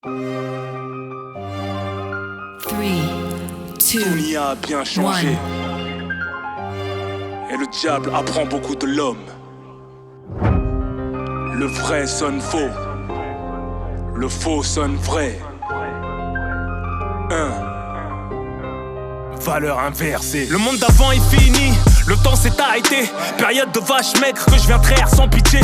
Tony a bien changé. Et le diable apprend beaucoup de l'homme. Le vrai sonne faux. Le faux sonne vrai. Valeur inversée. Le monde d'avant est fini, le temps s'est arrêté. Période de vache maigre que je viens traire sans pitié.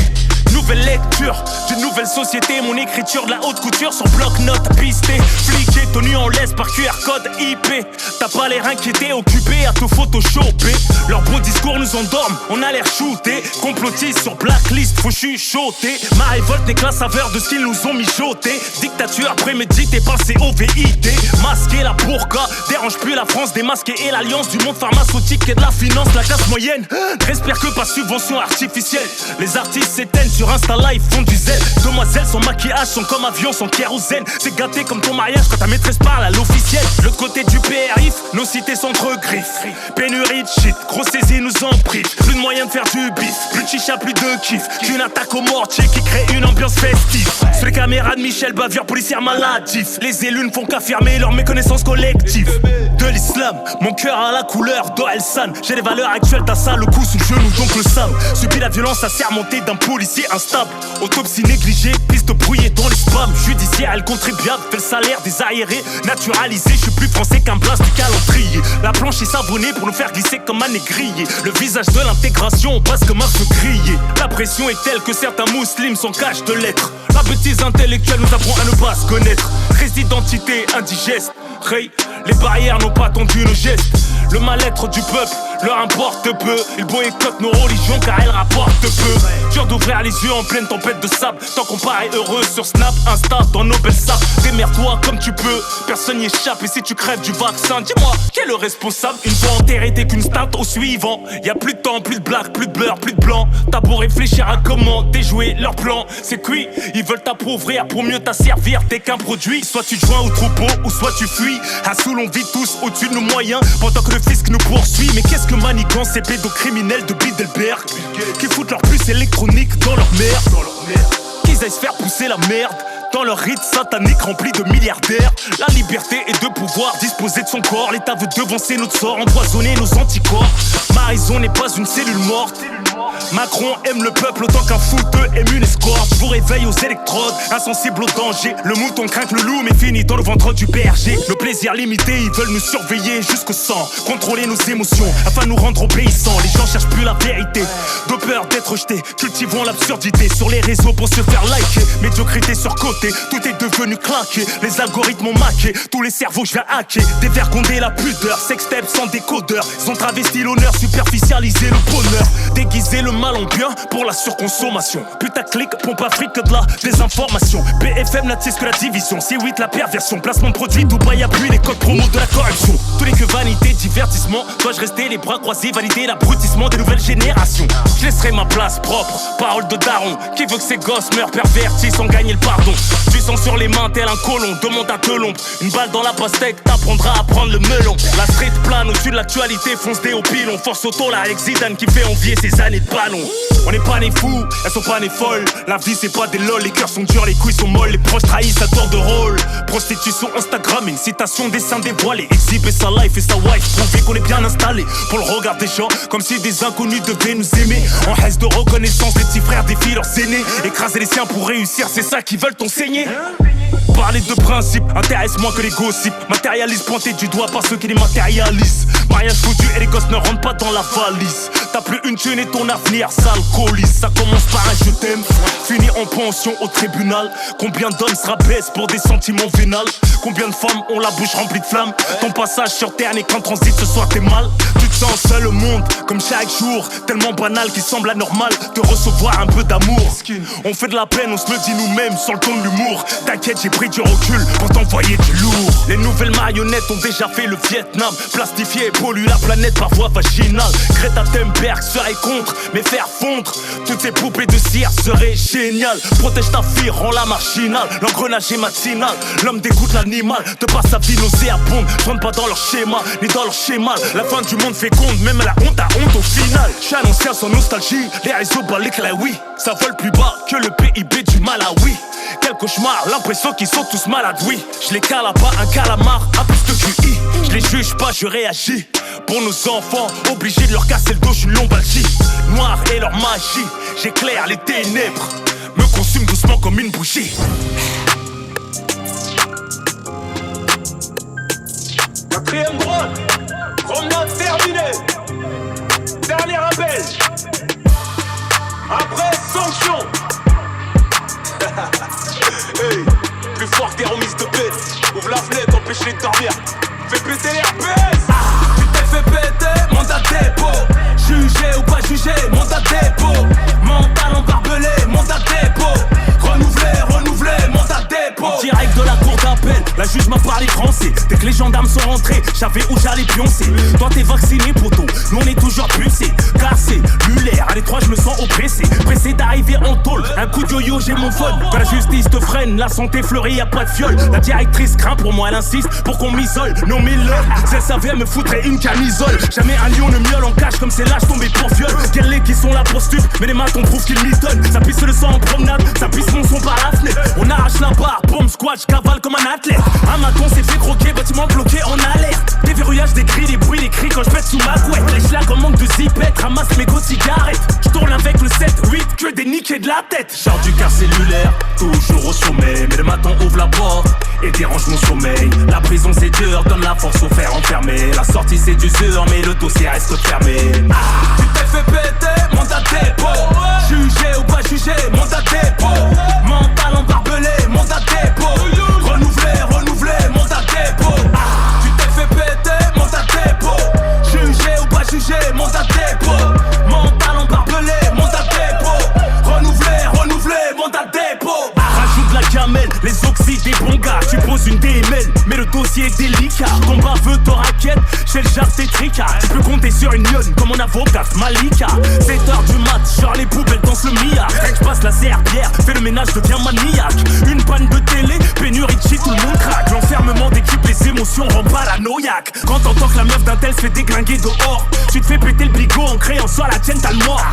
Nouvelle lecture d'une nouvelle société. Mon écriture de la haute couture sur bloc-notes pisté. Fliqué, tenu en laisse par QR code IP. T'as pas l'air inquiété, occupé à te photoshopper. Leurs beaux discours nous endorment, on a l'air shooté. Complotistes sur blacklist, faut chuchoter. Ma révolte n'est que la saveur de ce qu'ils nous ont mijoté. Dictature préméditée par COVID. Masquer la burqa, dérange plus la France démasquée. Et l'alliance du monde pharmaceutique et de la finance. La classe moyenne respire que par subvention artificielle. Les artistes s'éteignent sur Insta Live, font du zèle. Demoiselles sans maquillage, sont comme avions sans kérosène. C'est gâté comme ton mariage quand ta maîtresse parle à l'officiel. L'autre côté du périph', nos cités sont entre griffes. Pénurie de shit, grosse saisie nous en prive. Plus de moyens de faire du bif, plus de chicha, plus de kiff. Qu'une attaque au mortier qui crée une ambiance festive. Sur les caméras de Michel Bavure, policière maladif. Les élus ne font qu'affirmer leur méconnaissance collective. De l'islam, mon cœur a la couleur d'Orelsan. J'ai les valeurs actuelles, t'as ça, le cou sous le genou, donc le sam. Subit la violence assermentée d'un policier instable. Autopsie négligée, piste brouillée dans les spams. Judiciaire, elle contribuable, fait le salaire des arriérés. Naturalisé, je suis plus français qu'un blast du calendrier. La planche est savonnée pour nous faire glisser comme un négrier. Le visage de l'intégration, on passe comme un feu grillé. La pression est telle que certains musulmans s'en cachent de l'être. La bêtise intellectuelle nous apprend à ne pas se connaître. Crise d'identité indigeste. Hey, les barrières n'ont pas tendu nos gestes. Le mal-être du peuple leur importe peu. Ils boycottent nos religions car elles rapportent peu. Dur d'ouvrir les yeux en pleine tempête de sable. Tant qu'on paraît heureux sur Snap, Insta, dans nos belles sapes. Démerde-toi comme tu peux, personne n'y échappe. Et si tu crèves du vaccin, dis-moi, qui est le responsable? Une fois enterré, t'es qu'une stat au suivant. Y'a plus de temps, plus de blagues, plus de beurre, plus de blanc. T'as beau réfléchir à comment déjouer leur plan. C'est cuit, ils veulent t'appauvrir pour mieux t'asservir. T'es qu'un produit, soit tu te joins au troupeau ou soit tu fuis. À Soul, on vit tous au-dessus de nos moyens pendant que le fisc nous poursuit. Mais qu'est-ce que manigance ces pédocriminels de Bilderberg qui foutent leur puce électronique dans leur merde. Qu'ils aillent se faire pousser la merde dans leur rite satanique rempli de milliardaires. La liberté est de pouvoir disposer de son corps. L'État veut devancer notre sort, empoisonner nos anticorps. Ma raison n'est pas une cellule morte. Macron aime le peuple autant qu'un footeux aime une escorte. Je vous réveille aux électrodes, insensible au danger. Le mouton craint le loup mais finit dans le ventre du berger. Le plaisir limité, ils veulent nous surveiller jusqu'au sang. Contrôler nos émotions afin de nous rendre obéissants. Les gens cherchent plus la vérité, de peur d'être rejetés. Cultivons l'absurdité sur les réseaux pour se faire liker. Médiocrité surcotée, tout est devenu claqué. Les algorithmes ont maqué, tous les cerveaux je viens hacker. Dévergonder la pudeur, sextape sans décodeur. Ils ont travesti l'honneur, superficialisé le bonheur. Déguisé le mal en bien pour la surconsommation. Putaclic, pompe afrique que de la désinformation. BFM n'attise que la division, C8 la perversion. Placement de produits, Dubaï appuie les codes promo de la corruption. Tous les que vanité, divertissement. Dois-je rester les bras croisés, valider l'abrutissement des nouvelles générations? Je laisserai ma place propre, parole de daron. Qui veut que ses gosses meurent pervertis sans gagner le pardon? Du sang sur les mains tel un colon, demande à Delon. Une balle dans la pastèque, t'apprendras à prendre le melon. La street plane au-dessus de l'actualité, fonce des au pilon. Force auto là avec Zidane qui fait envier ses années de ballon. On n'est pas nés fous, elles sont pas nées folles. La vie c'est pas des lol, les cœurs sont durs, les couilles sont molles. Les proches trahissent à tour de rôle. Prostitution Instagram, une citation, dessin dévoilé. Exhiber sa life et sa wife, prouver qu'on est bien installé. Pour le regard des gens, comme si des inconnus devaient nous aimer. En haisse de reconnaissance, les petits frères défient leurs aînés. Écraser les siens pour réussir, c'est ça qu'ils veulent t'enseigner. Parler de principe intéresse moins que les gossips. Matérialise pointé du doigt par ceux qui les matérialisent. Mariage foutu et les gosses ne rentrent pas dans la valise. T'as plus une thune et ton avenir s'alcoolise. Ça commence par un je t'aime, finit en pension au tribunal. Combien d'hommes se rabaissent pour des sentiments vénals? Combien de femmes ont la bouche remplie de flammes? Ton passage sur terre n'est qu'un transit, ce soir t'es mal. Tu te sens seul au monde, comme chaque jour. Tellement banal qu'il semble anormal de recevoir un peu d'amour. On fait de la peine, on se le dit nous-mêmes sur le ton de l'humour. T'inquiète, j'ai pris du recul pour t'envoyer du lourd. Les nouvelles marionnettes ont déjà fait le Vietnam. Plastifié et pollué la planète par voie vaginale. Greta Thunberg iceberg serait contre, mais faire fondre toutes ces poupées de cire serait génial. Protège ta fille, rends la marginale. L'engrenage est matinal, l'homme dégoûte l'animal. De par sa vie nauséabonde, je rentre pas dans leur schéma, ni dans leur schéma. La fin du monde féconde, même la honte a honte au final. J'suis annoncé sans nostalgie, les réseaux balèquent la oui. Ça vole plus bas que le PIB du Malawi. Quel cauchemar, l'impression qu'ils sont tous malades, oui. Je les cale à pas un calamar, à plus de QI. Je les juge pas, je réagis. Pour nos enfants, obligé de leur casser le dos, j'suis une lombalgie. Noir et leur magie, j'éclaire les ténèbres. Me consume doucement comme une bougie. Quatrième droite, promenade terminée. Dernier appel. Après sanction. Hey, plus fort que des remises de bête. Ouvre la fenêtre, empêche-les de dormir. Fais péter les RPS. Tu t'es fait péter, mandat dépôt. Jugé ou pas jugé, mandat dépôt. Mental embarbelé, mandat dépôt. Renouvelé, mandat dépôt. En direct de la cour d'appel, la juge m'a parlé français. Dès que les gendarmes sont rentrés, j'avais où j'allais pioncer. Toi t'es vacciné poto, nous on est toujours pulsé. Cassé, lulaire, à l'étroit je me sens oppressé. Pressé d'arriver en tôle, un coup de yo-yo j'ai mon phone. Quand la justice te freine, la santé fleurie, y'a pas de fiole. La directrice craint pour moi, elle insiste pour qu'on m'isole. Non mais l'heure, si elle savait elle me foutrait une camisole. Jamais un lion ne miaule en cache comme ces lâches tombés pour viol. Quels qui sont là pour stup, mais les maths on prouve qu'ils mitonnent. Ça pisse le sang en promenade, ça pisse mon son par la fenêtre. On arrache la barre, bombe squat, j'cavale comme un athlète. Un maton s'est fait croquer, bâtiment bloqué en alerte. Déverrouillage des cris, des bruits, des cris quand j'pète sous ma couette. Les schlags en manque de zipette, ramasse mes go cigarettes. J'tourne avec le 7-8, que des niqués de la tête. Sors du quart cellulaire, toujours au sommet. Mais le matin ouvre la porte et dérange mon sommeil. La prison c'est dur, donne la force au fer enfermé. La sortie c'est du sûr, mais le dossier reste fermé. Tu t'es fait péter, mandat dépôt. Jugé ou pas jugé, mandat dépôt. Mental embarbelé, mandat dépôt. Renouvelé, mandat dépôt. Tu t'es fait péter, mandat dépôt. Jugé ou pas jugé, mandat dépôt. Mental embarbelé, mandat dépôt. Renouvelé, mandat dépôt. Rajoute la camelle, les oxydes des bons gars. Tu poses une DML, mais le dossier est délicat. Combat veut te raquette, chez le jar c'est tricard. Tu peux compter sur une lionne comme mon avocat Malika. 7h du mat, genre les poubelles dansent le mia. Rien que je passe la serpillère, fais le ménage, deviens maniaque. Une panne de télé, pénurie de shit, tout le monde craque. L'enfermement d'équipe, les émotions rend paranoïaque. Quand t'entends que la meuf d'un tel se fait déglinguer dehors, tu te fais péter le bigot en créant soit la tienne, t'as le mort.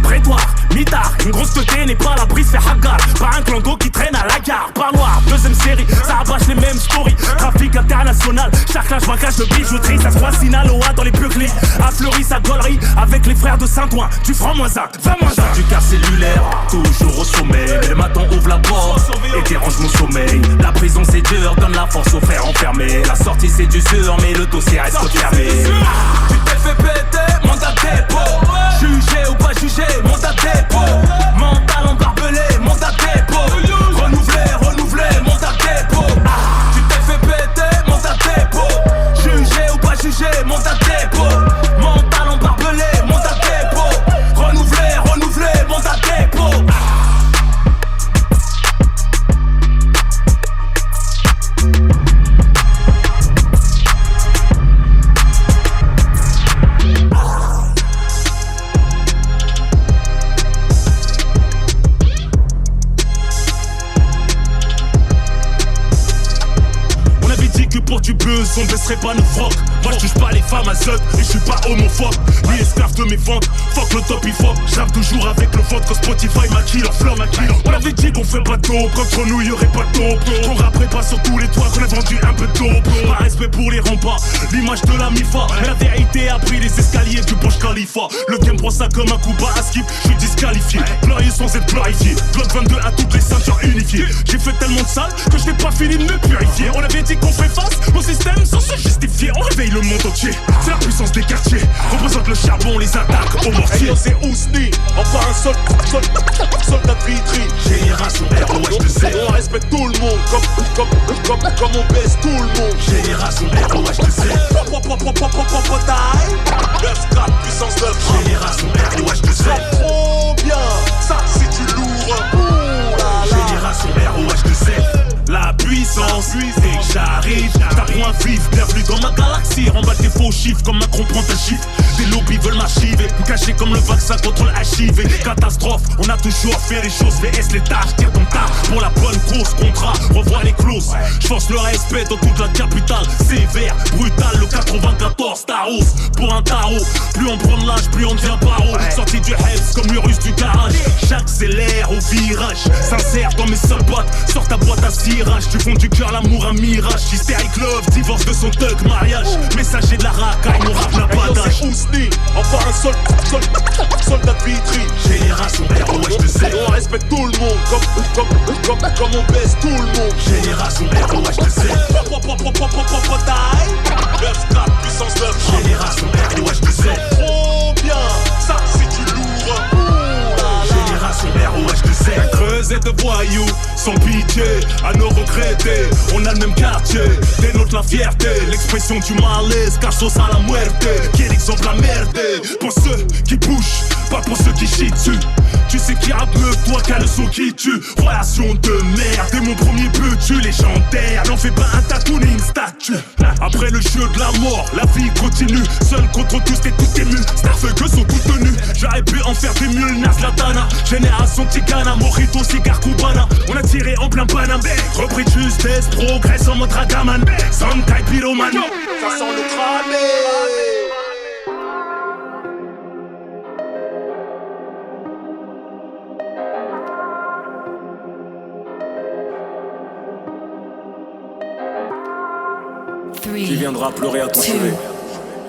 Prétoire, mitard, une grosse teuté n'est pas à l'abri, se fait hagar. Par un clando qui traîne à la gare. Parloir, deuxième série, ça rabâche les mêmes stories. Trafic international, chaque lâche braquage de bijouterie. Ça se voit Sinaloa dans les Buckley. A fleuri sa gaulerie avec les frères de Saint-Ouen. Du franc moins 1, 20 moins 1. Du quart cellulaire, toujours au sommet. Mais le matin ouvre la porte et dérange mon sommeil. La prison c'est dur, donne la force au fer enfermé. La sortie c'est du sûr, mais le dossier reste fermé. Tu t'es fait péter, mandat dépôt. Jugé ou pas jugé, mandat dépôt. Mental embarbelé, mandat dépôt. Renouvelé, mandat dépôt. Tu t'es fait péter, mandat dépôt. Jugé ou pas jugé, mandat dépôt. Mental embarbelé, mandat dépôt. Renouvelé, mandat dépôt. Pour du buzz, on baisserait pas nos frocs. Moi je touche pas les femmes à zut et je suis pas homophobe. Ni esclave de mes ventes, fuck le top il faut. J'rappe toujours avec le vote que Spotify maquille leur fleur maquille. On avait dit qu'on fait pas de dope, contre nous y'aurait pas de dope. Qu'on rapperait pas sur tous les toits, qu'on a vendu un peu de dope. Pas respect pour les remparts, l'image de la MIFA. Mais la vérité a pris les escaliers du Burj Khalifa. Le game prend ça comme un coup bas à skip, je suis disqualifié. Glorieux sans être glorifié, Glock 22 à toutes les ceintures unifiées. J'ai fait tellement de sales que je n'ai pas fini de me purifier. On avait dit qu'on fait face nos systèmes sans se justifier, on réveille le monde entier. C'est la puissance des quartiers, représente le charbon, les attaques au mortier. Hey, c'est Ousni, encore un soldat tri-tri. Génération ROH de Z. On respecte tout le monde, comme on baisse tout le monde. Génération ROH de Z. Taille 9-4, puissance 9. Génération ROH de Z. Ça trop bien, ça c'est du lourd. Génération ROH de Z. La puissance, j'arrive. T'apprends à vivre, bienvenue dans ma galaxie. Remballe tes faux chiffres comme Macron prend ta chiffre. Des lobbies veulent m'archiver, me cacher comme le vaccin contre l'HIV. Catastrophe, on a toujours fait les choses. VS les tâches, tire ton tas pour la bonne cause. Contrat, revois les clauses. J'force le respect dans toute la capitale. Sévère, brutal, le 94 Taros. Pour un tarot, plus on prend de l'âge, plus on devient paro. Sorti du Helps comme le russe du garage. J'accélère au virage, sincère dans mes seuls bottes. Sors ta boîte à cirage, tu fonds du cœur l'amour un mirage. Hystérique love, divorce de son thug, mariage. Messager de la racaille, mon rap n'a pas d'âge. Enfin un soldat de Vitry. Génération R, ouais je te sais. On respecte tout le monde, comme on baisse tout le monde. Génération R, ouais je te sais. Taille 9-4, puissance 9. Génération R, ouais je te sais. Trop bien, ça c'est du lourd. Génération R, ouais je te sais. Un creuset de voyous, sans pitié, à nos regretter. On a le même quartier, dénote la fierté. L'expression du malaise, casos à la muerte. Quel exemple à merder pour ceux qui bougent, pas pour ceux qui chient dessus. Tu sais qui rappe mieux que toi qu'à le son qui tue. Relation de merde, et mon premier but tu légendaire. N'en fais pas un tatou ni une statue. Après le jeu de la mort, la vie continue. Seul contre tous, t'es tout ému. Starfuckers sont tous tenus. J'aurais pu en faire des mules, Nas Latana. Génération Ticana, Mojito, cigare Cubana. On a tiré en plein Paname. Repris de justesse, progresse en mode Ragaman. Sankai Pyroman. Ça sent le cramé. 3, Qui viendra pleurer à ton 2, chevet,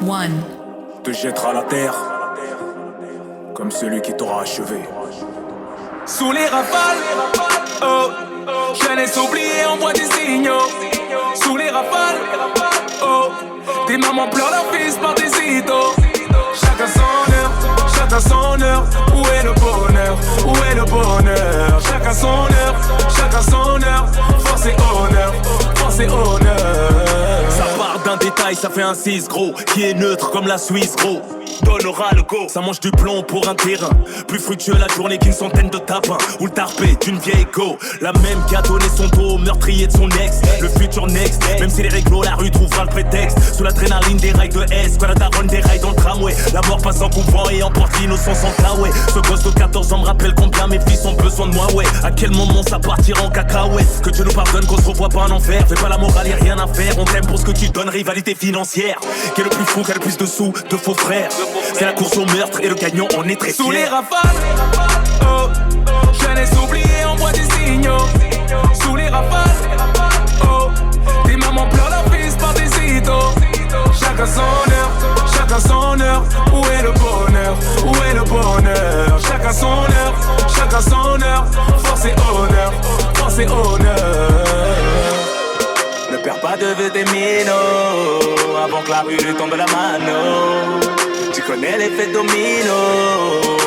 1. te jettera à la terre, comme celui qui t'aura achevé. Sous les rafales, oh, je laisse oublier, envoie des signaux. Sous les rafales, oh, des mamans pleurent leur fils par des idoles. Chacun son heure, chacun son heure. Où est le bonheur, où est le bonheur? Chacun son heure, chacun son heure. Force et honneur, force et honneur. Ça part d'un détail, ça fait un 6 gros. Qui est neutre comme la Suisse gros. Donnera le go, ça mange du plomb pour un terrain. Plus fructueux la journée qu'une centaine de tapins. Ou le tarpé d'une vieille go. La même qui a donné son dos au meurtrier de son ex. Le futur next, même si les réglos la rue trouvera le prétexte. Sous l'adrénaline des rails de S, quand la daronne des rails dans le tramway. La mort passe en convoi et emporte l'innocence en kawaii. Ce gosse de 14 ans me rappelle combien mes fils ont besoin de moi, ouais. À quel moment ça partira en cacahuète? Que Dieu nous pardonne qu'on se revoit pas en enfer. Fais pas la morale, y'a rien à faire. On t'aime pour ce que tu donnes, rivalité financière. Qui est le plus fou, qui a le plus de sous, de faux frères. C'est la course au meurtre et le gagnant en est très fier. Sous les rafales, oh, je laisse oublier, envoie des signaux. Sous les rafales, oh, des mamans pleurent leur fils par des idoles. Chacun son heure, chacun son heure. Où est le bonheur, où est le bonheur? Chacun son heure, chacun son heure. Force et honneur, force et honneur. Ne perds pas de vue tes minots avant que la rue lui tombe la mano. Tu connais l'effet domino.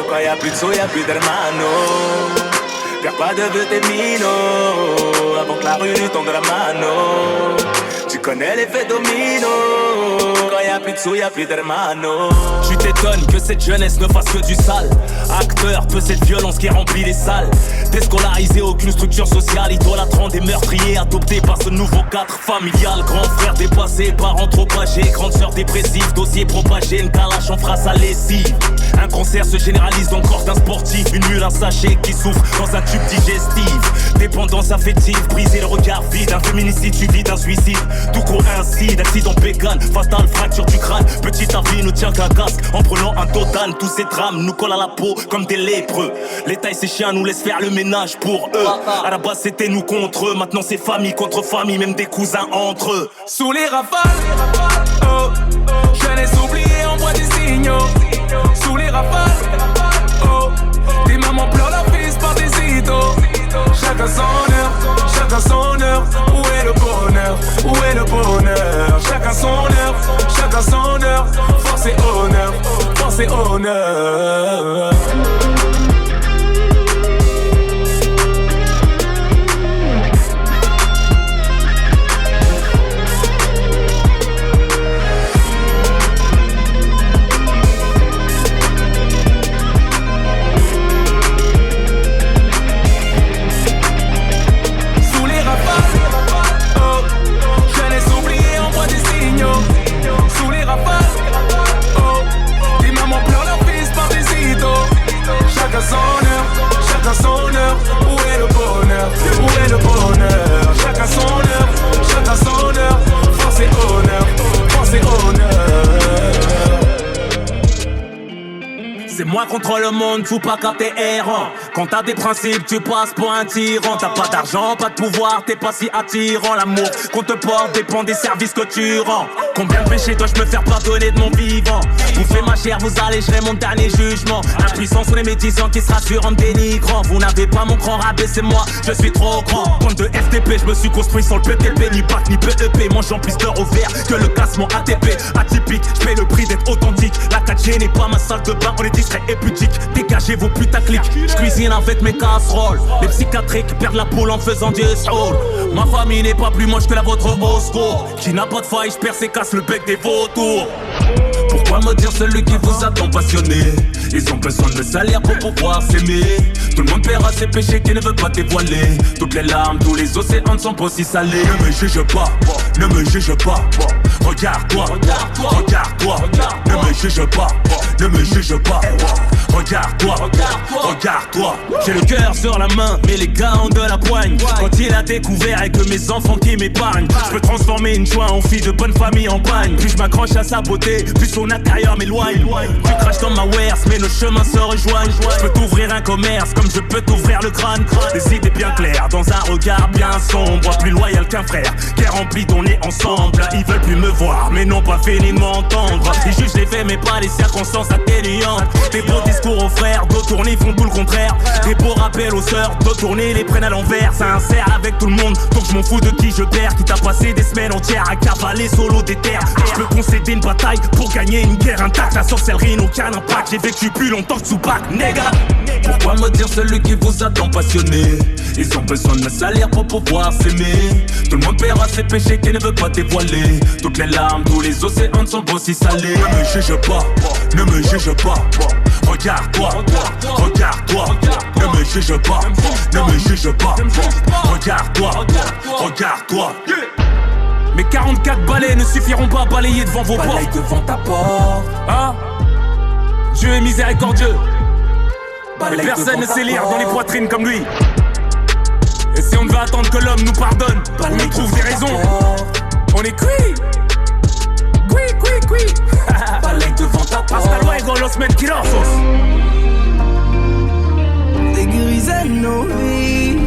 Quand y'a plus de sous, y'a plus d'hermano. Perds pas de vue tes minots avant que la rue lui tombe la mano. Tu connais l'effet domino. Quand y'a plus de sous, y'a plus d'hermano. Tu t'étonnes que cette jeunesse ne fasse que du sale. Acteur de cette violence qui remplit les salles. Déscolarisé, aucune structure sociale. Idolâtrant des meurtriers, adoptés par ce nouveau cadre familial. Grand frère dépassé, parents trop âgés. Grande sœur dépressive, dossier propagé. Une calache en phrase à lessive. Un cancer se généralise dans le corps d'un sportif. Une mule, un sachet qui souffre dans un tube digestif. Dépendance affective, briser le regard vide. Un féminicide suivi d'un suicide. Tout coïncide, accident bécane, fatal, fracture du crâne. Petite vie ne tient qu'un casque. En prenant un totan, tous ces drames nous collent à la peau comme des lépreux. L'État et ses chiens nous laissent faire le ménage pour eux. À la base c'était nous contre eux, maintenant c'est famille contre famille, même des cousins entre eux. Sous les rafales, oh, je laisse oublier, envoie des signaux. Sous les rafales, oh, des mamans pleurent leur fils par des idoles. Chacun son heure, chacun son heure. Où est le bonheur, où est le bonheur? Chacun son heure, chacun son heure. Force et honneur, force et honneur. contre le monde, faut pas quand t'es errant. Quand t'as des principes, tu passes pour un tyran. T'as pas d'argent, pas de pouvoir, t'es pas si attirant. L'amour qu'on te porte dépend des services que tu rends. Combien de péchés dois-je me faire pardonner de mon vivant? Vous faites ma chair, vous allégerez mon dernier jugement. L'impuissance sur les médisants qui se rassurent en me dénigrant. Vous n'avez pas mon grand rabaissez-moi, je suis trop grand. Point de FTP, je me suis construit sans le PTP. Ni bac ni PEP, mangeant plus d'heures au vert que le classement ATP. Atypique, je paie le prix d'être authentique. La 4G n'est pas ma salle de bain, on est discret et pudique. Dégagez vos putaclics, je cuisine avec mes casseroles. Les psychiatriques perdent la poule en faisant des saules. Ma famille n'est pas plus moche que la vôtre au secours. Qui n'a pas de faille, je perce et casse le bec des vautours. Pourquoi me dire celui qui vous a tant passionné? Ils ont besoin de salaire pour pouvoir s'aimer. Tout le monde paiera ses péchés qui ne veut pas dévoiler. Toutes les larmes, tous les océans ne sont pas si salés. Ne me juge pas, ne me juge pas. Regarde-toi, regarde-toi. Ne me juge pas, ne me juge pas. Regarde-toi, regarde-toi. J'ai le cœur sur la main, mais les gars ont de la poigne. Quand il a découvert et que mes enfants qui m'épargnent, je peux transformer une joie en fille de bonne famille en bagne. Plus je m'accroche à sa beauté, plus son intérieur m'éloigne. Tu craches dans ma wares, mais nos chemins se rejoignent. Je peux t'ouvrir un commerce comme je peux t'ouvrir le crâne. Des idées bien claires, dans un regard bien sombre. Plus loyal qu'un frère, qui est rempli d'on est ensemble. Ils veulent plus me voir, mais n'ont pas fini de m'entendre. Ils jugent les faits, mais pas les circonstances atténuantes. Des beaux discours aux frères, dos tournés font tout le contraire. Des beaux rappels aux sœurs, dos tournés les prennent à l'envers. Sincère avec tout le monde, donc je m'en fous de qui je perds. Qui t'a passé des semaines entières à cavaler solo des terres. Je peux concéder une bataille pour gagner une guerre intacte. La sorcellerie n'a aucun impact, j'ai vécu plus longtemps que Tupac, nègre. Pourquoi me dire celui qui vous a tant passionné? Ils ont besoin de salaire pour pouvoir s'aimer. Tout le monde paiera ses péchés qui ne veut pas dévoiler. Toutes les larmes, tous les océans sont pas si salés. Ne me juge pas, ne me juge pas. Regarde-toi, regarde-toi. Ne me juge pas, ne me juge pas. Regarde-toi, regarde-toi. Mes 44 balais ne suffiront pas à balayer devant vos portes. Balaye devant ta porte. Hein? Dieu est miséricordieux. Et personne ne sait lire dans les poitrines comme lui. Et si on devait attendre que l'homme nous pardonne, on nous trouve des raisons. On est cuit. Cuit. Balaye devant ta porte. Hasta luego los mentirosos. Sécurisez nos vies.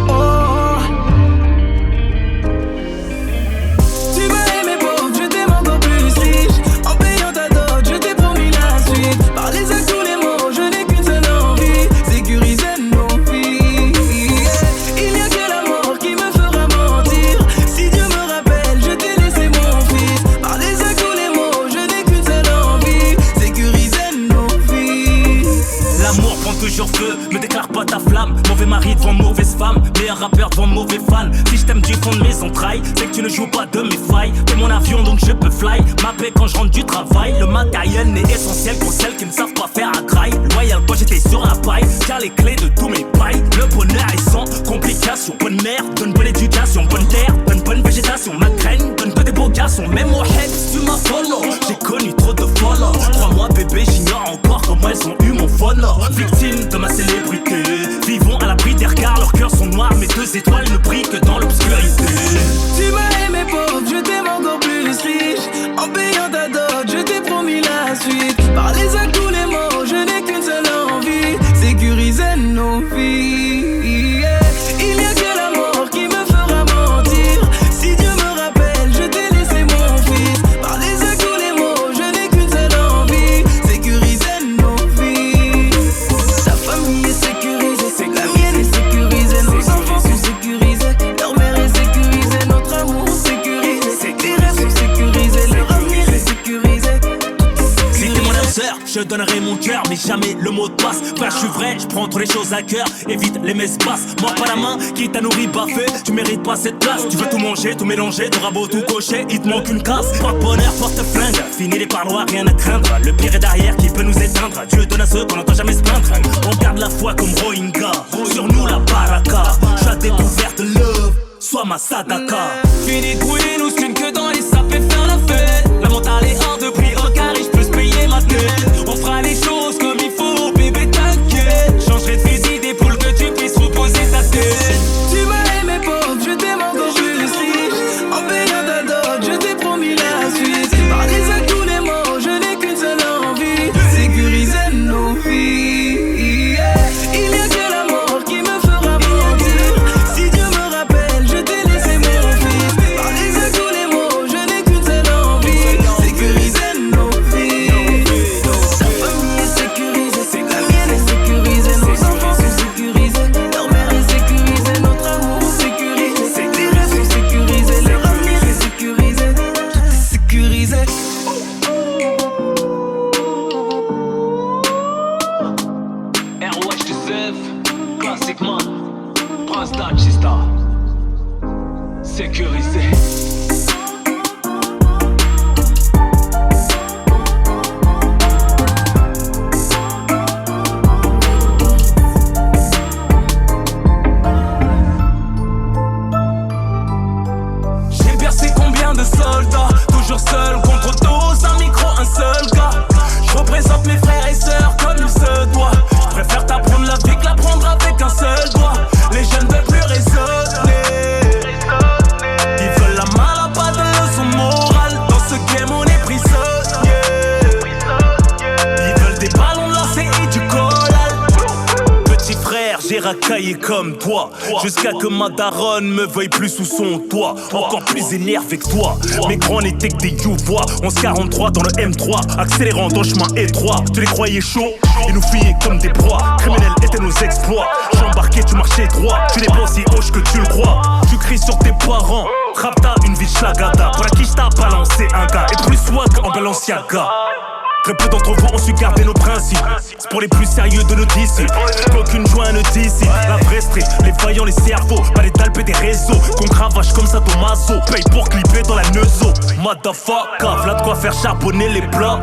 Oh. Tu m'as aimé pauvre, je t'aime encore plus riche. En payant ta dot, je t'ai promis la suite. Par les actes, tous les mots, je n'ai qu'une seule envie. Sécuriser nos vies. Il n'y a que la mort qui me fera mentir. Si Dieu me rappelle, je t'ai laissé mon fils. Par les actes, tous les mots, je n'ai qu'une seule envie. Sécuriser nos vies. L'amour prend toujours feu, me déclare pas ta flamme. Mauvais mari devant mauvaise femme, meilleur rappeur devant mauvais fan. Si je t'aime du fond de mes entrailles, c'est que tu ne joues pas de mes failles. T'es mon avion donc je peux fly, ma paix quand je rentre du travail. Le matériel n'est essentiel pour celles qui ne savent pas faire à graille. Loyal quand j'étais sur la paille, car les clés de tous mes pailles. Le bonheur est sans complication. Bonne mère, donne bonne éducation. Bonne terre, bonne végétation. Ma graine, donne que des beaux garçons. Même au head, tu m'as follow. J'ai connu trop de follow. 3 mois bébé, j'ignore encore comment elles ont eu mon follow. Victime de ma célébrité, vivons à l'abri des regards. Leurs cœurs sont noirs, mes 2 étoiles ne brillent que dans l'obscurité. Tu m'as aimé pauvre, je t'aime encore plus riche. En payant ta dot, je t'ai promis la suite. Par les actes, tous les mots, je n'ai qu'une seule envie. Sécuriser nos vies. Il n'y a que la mort qui me fera mentir. Si Dieu me rappelle, je t'ai laissé mon fils. Par les actes, tous les mots, je n'ai qu'une seule envie. Sécuriser nos vies. Ta famille est sécurisée, la mienne est sécurisée. Nos enfants sont sécurisés, leur mère est sécurisée. Notre amour sécurisé, les rêves sont sécurisés, leur avenir est sécurisé. Si t'es mon âme sœur, je donnerai mon cœur, mais jamais le mot de passe. Frère, je suis vrai, je prends trop les choses à cœur. Évite les messes basses, mords pas la main, qui t'a nourri baffé. Tu mérites pas cette place, tu veux tout manger, tout mélanger, t'auras beau tout cocher, il te manque une casse. Pas de bonheur, porte-flingue, fini les parloirs, rien à craindre. Le pire est derrière qui peut nous éteindre. Dieu donne à ceux qu'on n'entend jamais se plaindre. On garde la foi comme Rohingya, sur nous la baraka. J'ai découvert de love, sois ma sadaka. Fini de brûler nos thunes que dans les sapes et faire la fête. La mentale est hors de prix, au carré, je peux se payer ma tête. On fera les choses comme il faut, bébé t'inquiète. Changerai de fusil d'épaule que tu puisses reposer ta tête. Tu m'as aimé pauvre, je t'aime encore plus riche. En payant ta dot, je t'ai promis la suite. Par les actes, tous les mots, je n'ai qu'une seule envie. Batista, sécurisé. J'ai bercé combien de soldats, toujours seul contre 12, un micro, un seul gars. Je représente mes frères et sœurs comme il se doit. Je préfère t'apprendre la vie que l'apprendre avec un seul doigt. Les jeunes veulent plus raisonner, ils veulent la mal, pas de leçon morale. Dans ce game on est prisonnier. Ils veulent des ballons lancés et du collal. Petit frère, j'ai racaillé comme toi, jusqu'à que ma daronne me veuille plus sous son toit. Encore plus énervé que toi, mes grands n'étaient que des youvois. 1143 dans le M3, accélérant dans le chemin étroit. Tu les croyais chauds, ils nous fiaient comme des proies. Criminels étaient nos exploits. J'embarquais, tu marchais droit. Tu n'es pas aussi hoche que tu le crois. Tu cries sur tes parents, Rapta une vie schlagada. Pour la quiche t'as balancé un gars, et plus swag en Balenciaga. Très peu d'entre vous ont su garder nos principes. C'est pour les plus sérieux de nos disciples qu'aucune joie ne dissipe. La vraie street, les vaillants, les cerveaux, pas les talpes et des réseaux qu'on cravache comme ça Tommaso. Paye pour clipper dans la neuzo. Motherfucker, v'là de quoi faire charbonner les blocs.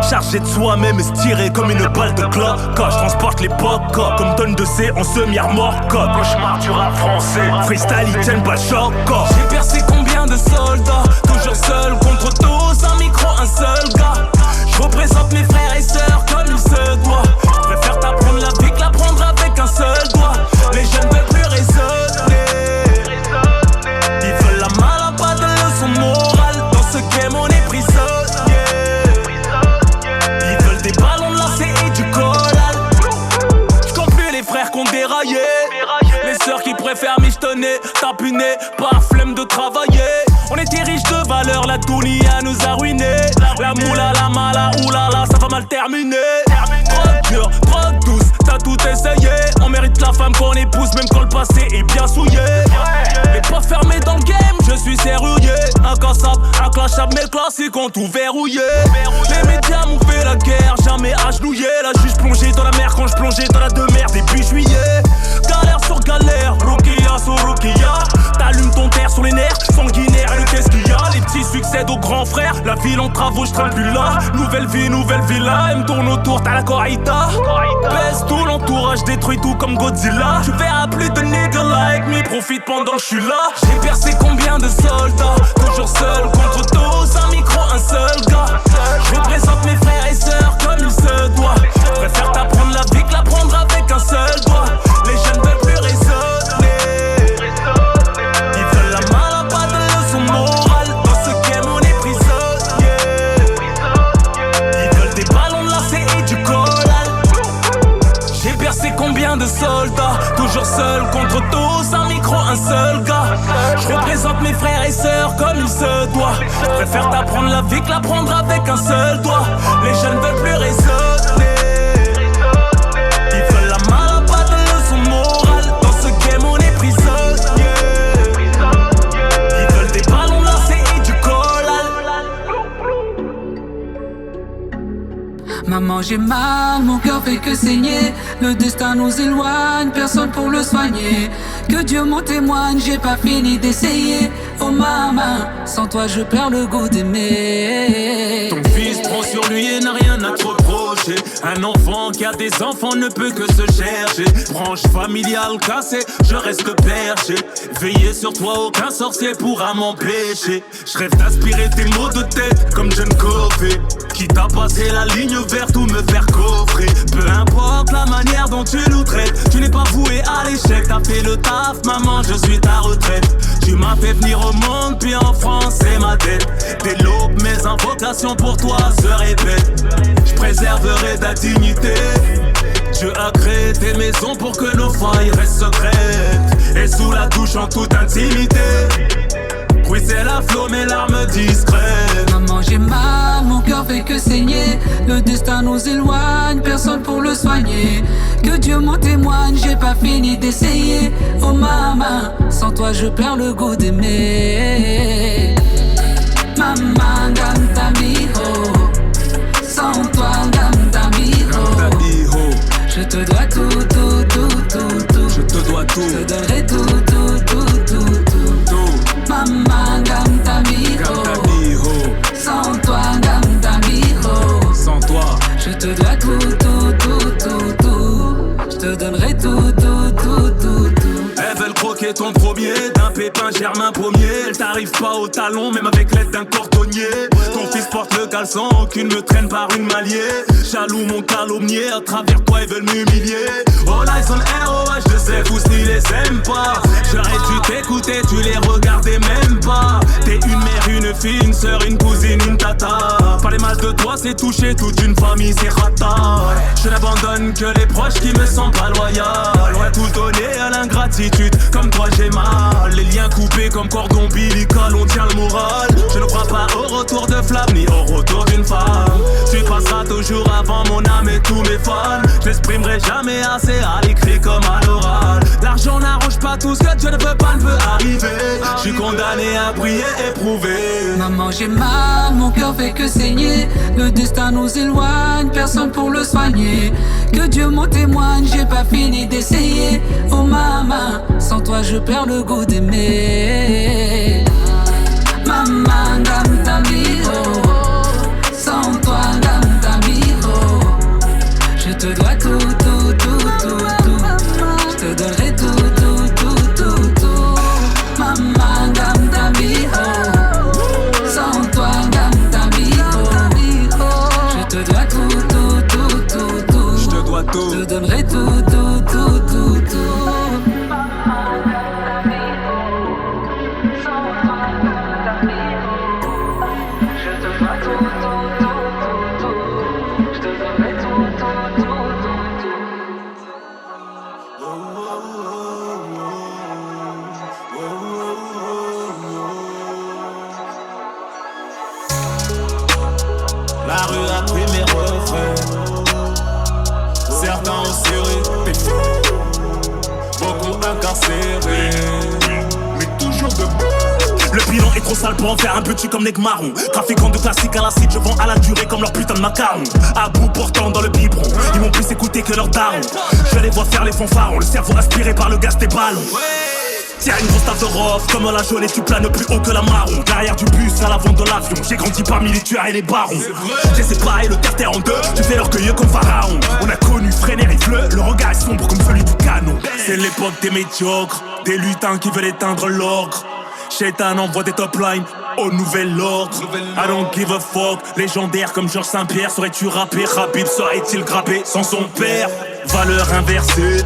Chargé de soi-même et se tirer comme une balle de cloque. Je transporte l'époque comme tonne de C en semi-remorque. Cauchemar du rap français, freestyle ils tiennent pas le choc. J'ai percé combien de soldats, toujours seul contre tous, un micro, un seul gars. Je représente mes frères et sœurs comme il se doit. Je préfère t'apprendre la vie que l'apprendre avec un seul doigt. Les jeunes veulent plus raisonner, ils veulent la mal, pas de leçon morale. Dans ce game on est prisonnier. Ils veulent des ballons lancés et du collal. Je compte plus les frères qu'on déraillé, les sœurs qui préfèrent michetonner, tapuner, par flemme de travailler. On était riches de valeur, la dounia nous a ruinés. La moula, la mala, oulala, ça va mal terminer. Drogue dure, drogue douce, t'as tout essayé. On mérite la femme qu'on épouse, même quand le passé est bien souillé. Les pas fermés dans le game, je suis serrurier. Incassable, inclashable, mais classiques ont tout verrouillé. Les médias m'ont fait la guerre, jamais agenouillé. La juge plongée dans la mer quand je plongeais dans la demeure début juillet. Galère sur galère, Rukia sur Rukia. T'allumes ton terre sur les nerfs, sanguinaire. Qu'est-ce qu'il y a? Les petits succèdent aux grands frères. La ville en travaux, je traîne plus là. Nouvelle vie, nouvelle villa. Elle me tourne autour, t'as la corrida. Baisse tout l'entourage, détruit tout comme Godzilla. Tu verras plus de niggas like me, profite pendant que je suis là. J'ai percé combien de soldats, toujours seul contre tous, un micro, un seul gars. Je représente mes frères et sœurs comme il se doit. Je préfère t'apprendre la vie que l'apprendre avec un seul doigt. Les jeunes veulent plus raisonner, ils veulent la mal, pas de leçon morale. Dans ce game on est prisonnier. Ils veulent des ballons lancés et du collal. J'ai percé combien de soldats, toujours seul contre tous, un micro, un seul gars. Je représente mes frères et sœurs comme il se doit. Je préfère t'apprendre la vie que l'apprendre avec un seul doigt. Les jeunes veulent plus raisonner, ils veulent la mal, pas de leçon morale. Dans ce game on est prisonnier. Ils veulent des ballons lancés et du collal. Maman j'ai mal, mon cœur fait que saigner. Le destin nous éloigne, personne pour le soigner. Que Dieu m'en témoigne, j'ai pas fini d'essayer. Oh maman, sans toi je perds le goût d'aimer. Ton fils prend sur lui et n'a rien à te reprocher. Un enfant qui a des enfants ne peut que se chercher. Branche familiale cassée, je reste perché. Veiller sur toi, aucun sorcier pourra m'empêcher. Je rêve d'aspirer tes mots de tête comme John Covey. Quitte à passer la ligne verte ou me faire coffrer. Peu importe la manière dont tu nous traites, tu n'es pas voué à l'échec. T'as fait le taf, maman, je suis ta retraite. Tu m'as fait venir au monde, puis en France c'est ma tête. Dès l'aube, mes invocations pour toi se répètent. Je préserverai ta dignité. Dieu a créé tes maisons pour que nos failles restent secrètes. Et sous la douche en toute intimité. Oui c'est la flot, mes larmes discrètes. Maman j'ai mal, mon cœur fait que saigner. Le destin nous éloigne, personne pour le soigner. Que Dieu m'en témoigne, j'ai pas fini d'essayer. Oh maman, sans toi je perds le goût d'aimer. Maman, ganta mijo. Sans toi, ganta mijo. Je te dois tout, tout, tout, tout, tout. Je te dois tout. Je te donnerai tout, tout. premier. D'un pépin germe un pommier. Elle t'arrive pas au talon, même avec l'aide d'un cordonnier. Ton fils porte le caleçon, aucune me traîne par une malier. Jaloux mon calomnier, à travers quoi ils veulent m'humilier. All eyes on ROH, je sais tous ils les aiment pas. J'aurais dû t'écouter, tu les regardais même pas. T'es une mère, une fille, une sœur, une cousine, une tata. Parler mal de toi c'est toucher toute une famille, c'est rata. Je n'abandonne que les proches qui me sentent pas loyal. On a tout donné à l'ingratitude, comme toi j'ai mal. Les liens coupés comme cordon ombilical, on tient le moral. Je ne crois pas au retour de flamme, ni au retour d'une femme. Tu passeras toujours avant mon âme et tous mes fans. Je m'exprimerai jamais assez à l'écrit comme à l'oral. L'argent n'arrange pas tout ce que Dieu ne veut pas, ne peut arriver. Je suis condamné à briller, éprouver. Maman j'ai mal, mon cœur fait que saigner. Le destin nous éloigne, personne pour le soigner. Que Dieu m'en témoigne, j'ai pas fini d'essayer. Oh maman, sans toi je perds le goût d'aimer. Maman, dame tamiro. Sans toi, dame tamiro. Je te dois tout, tout, tout, tout, tout. Je te donnerai tout, tout, tout, tout, tout. Maman, dame tamiro. Sans toi, dame tamiro. Je te dois tout, tout, tout, tout, tout. Je te dois tout. Je te donnerai tout, tout, tout, tout, tout. La rue a pris mes refrains. Certains ont serré des fous, beaucoup incarcérés, mais toujours debout. Le bilan est trop sale pour en faire un petit comme Neg Marron. Trafiquant de classique à l'acide, je vends à la durée comme leur putain de macaron. À bout portant dans le biberon, ils m'ont plus écouté que leur daron. Je les vois faire les fanfarons, le cerveau aspiré par le gaz des ballons. Tiens une grosse taf de rof, comme la jaune et tu planes plus haut que la marron. Derrière du bus à l'avant de l'avion, j'ai grandi parmi les tueurs et les barons. J'ai séparé le quartier en deux, tu fais l'orgueilleux comme Pharaon. On a connu Freinet et Fleu, le regard est sombre comme celui du canon. C'est l'époque des médiocres, des lutins qui veulent éteindre l'ogre. Shaitan envoie des top lines au nouvel ordre. I don't give a fuck, légendaire comme Georges Saint-Pierre. Saurais-tu rapper, Rabib serait-il grappé sans son père? Valeur inversée,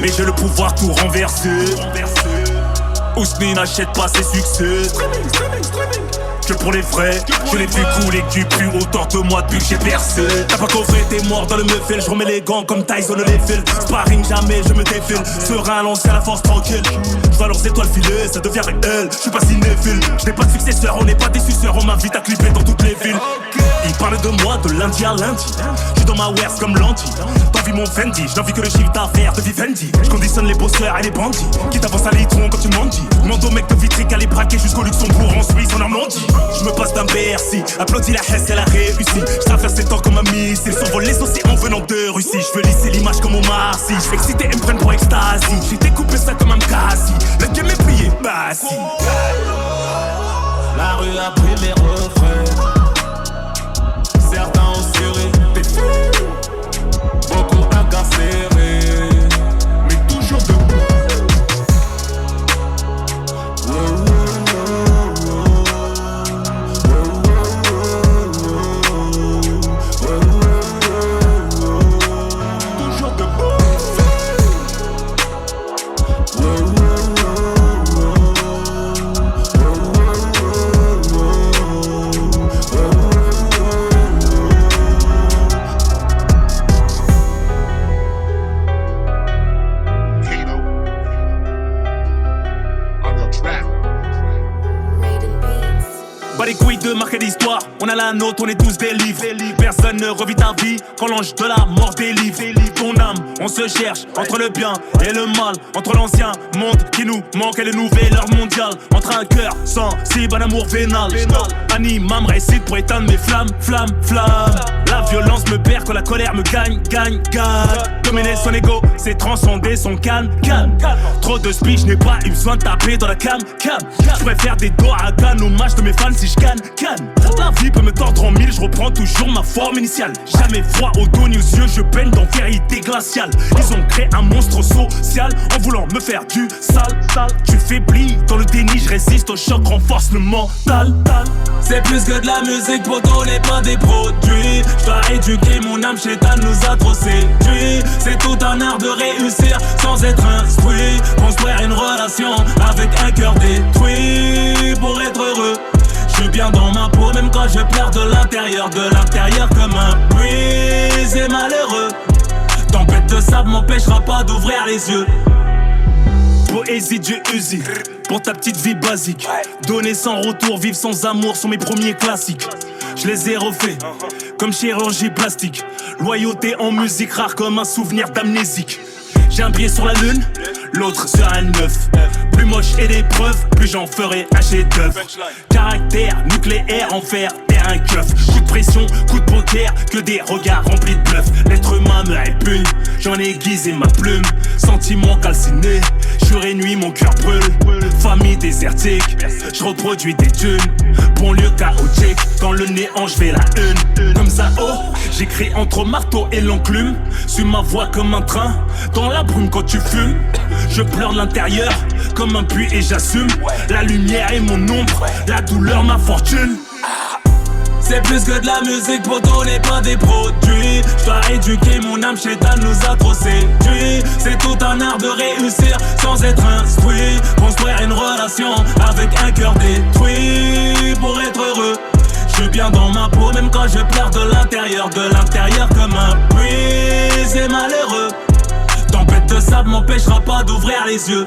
mais j'ai le pouvoir tout renverser. Ousni n'achète pas ses succès. Que pour les vrais, je l'ai fait couler du plus autour de moi depuis que j'ai percé. T'as pas coffré, t'es mort dans le meufel. Je remets les gants comme Tyson les fils. Sparring jamais, je me défile. Serein, l'ancien, la force tranquille. Je vois leurs étoiles filer, ça devient réel. Je suis pas cinéphile, je n'ai pas de successeur. On n'est pas des suceurs, on m'invite à clipper dans toutes les villes. Ils parlent de moi de lundi à lundi. J'suis dans ma wares comme Landy. T'envies mon Fendi, j'envie que le chiffre d'affaires de Vivendi. J'conditionne les bosseurs et les bandits qui t'avancent à litron quand tu mendis. Demande au mec de Vitric à les braquer jusqu'au Luxembourg, en Suisse, en Normandie. Je me passe d'un Bercy, applaudis la Hesse, elle a réussi. J'traverse les temps comme un missile, s'envole les océans venant de Russie. J'veux lisser l'image comme Omar Sy. J'fais exciter et me prennent pour ecstasy. J'ai découpé ça comme un Mkasi. Le game est plié, bah si. La rue a pris mes refrains. Certains ont serré des fous, beaucoup incarcérés, mais toujours debout. Toujours debout. Pas les couilles de marquer l'histoire, on a la nôtre, on est tous des livres. Personne ne revit ta vie quand l'ange de la mort délivre. Ton âme, on se cherche entre le bien et le mal, entre l'ancien monde qui nous manque et le nouvel ordre mondial, entre un cœur sensible, un amour vénal. Anime, me récite pour éteindre mes flammes, flammes, flammes. La violence me perd quand la colère me gagne. Dominer son ego, c'est transcender son calme. Trop de speech, je n'ai pas eu besoin de taper dans la cam. Je préfère des doigts à canne, hommage de mes fans si je canne. La vie peut me tordre en mille, je reprends toujours ma forme initiale. Jamais froid au dos ni aux yeux, je baigne dans vérité glaciale. Ils ont créé un monstre social en voulant me faire du sale. Tu faiblis dans le déni, je résiste au choc, renforce le mental. C'est plus que de la musique, poto, n'est pas des produits. J'dois éduquer mon âme, Chétan nous a trop séduit. C'est tout un art de réussir sans être instruit. Construire une relation avec un cœur détruit pour être heureux. Je suis bien dans ma peau même quand je pleure de l'intérieur comme un bruit, c'est malheureux. Tempête de sable m'empêchera pas d'ouvrir les yeux. Poésie du Uzi, pour ta petite vie basique. Donner sans retour, vivre sans amour sont mes premiers classiques. Je les ai refaits, comme chirurgie plastique. Loyauté en musique, rare comme un souvenir d'amnésique. J'ai un pied sur la lune, l'autre sur un œuf. Plus moche et des preuves, plus j'en ferai un chef-d'œuvre. Caractère nucléaire en fer, terrain keuf. Coup de pression, coup de poker, que des regards remplis de bluff. L'être humain me répugne, j'en ai aiguisé ma plume. Sentiments calcinés, jour et nuit mon cœur brûle. Famille désertique, je reproduis des dunes. Banlieue chaotique, dans le néant je fais la une. Comme ça, oh, j'écris entre marteau et l'enclume. Suis ma voix comme un train, dans la brume quand tu fumes. Je pleure de l'intérieur, comme un puits et j'assume. La lumière est mon ombre, la douleur ma fortune. C'est plus que de la musique, poto, n'est pas des produits. J'dois éduquer mon âme, Chétan nous a trop séduit. C'est tout un art de réussir sans être instruit. Construire une relation avec un cœur détruit pour être heureux. Je suis bien dans ma peau même quand je pleure de l'intérieur comme un bruit, c'est malheureux. Tempête de sable m'empêchera pas d'ouvrir les yeux.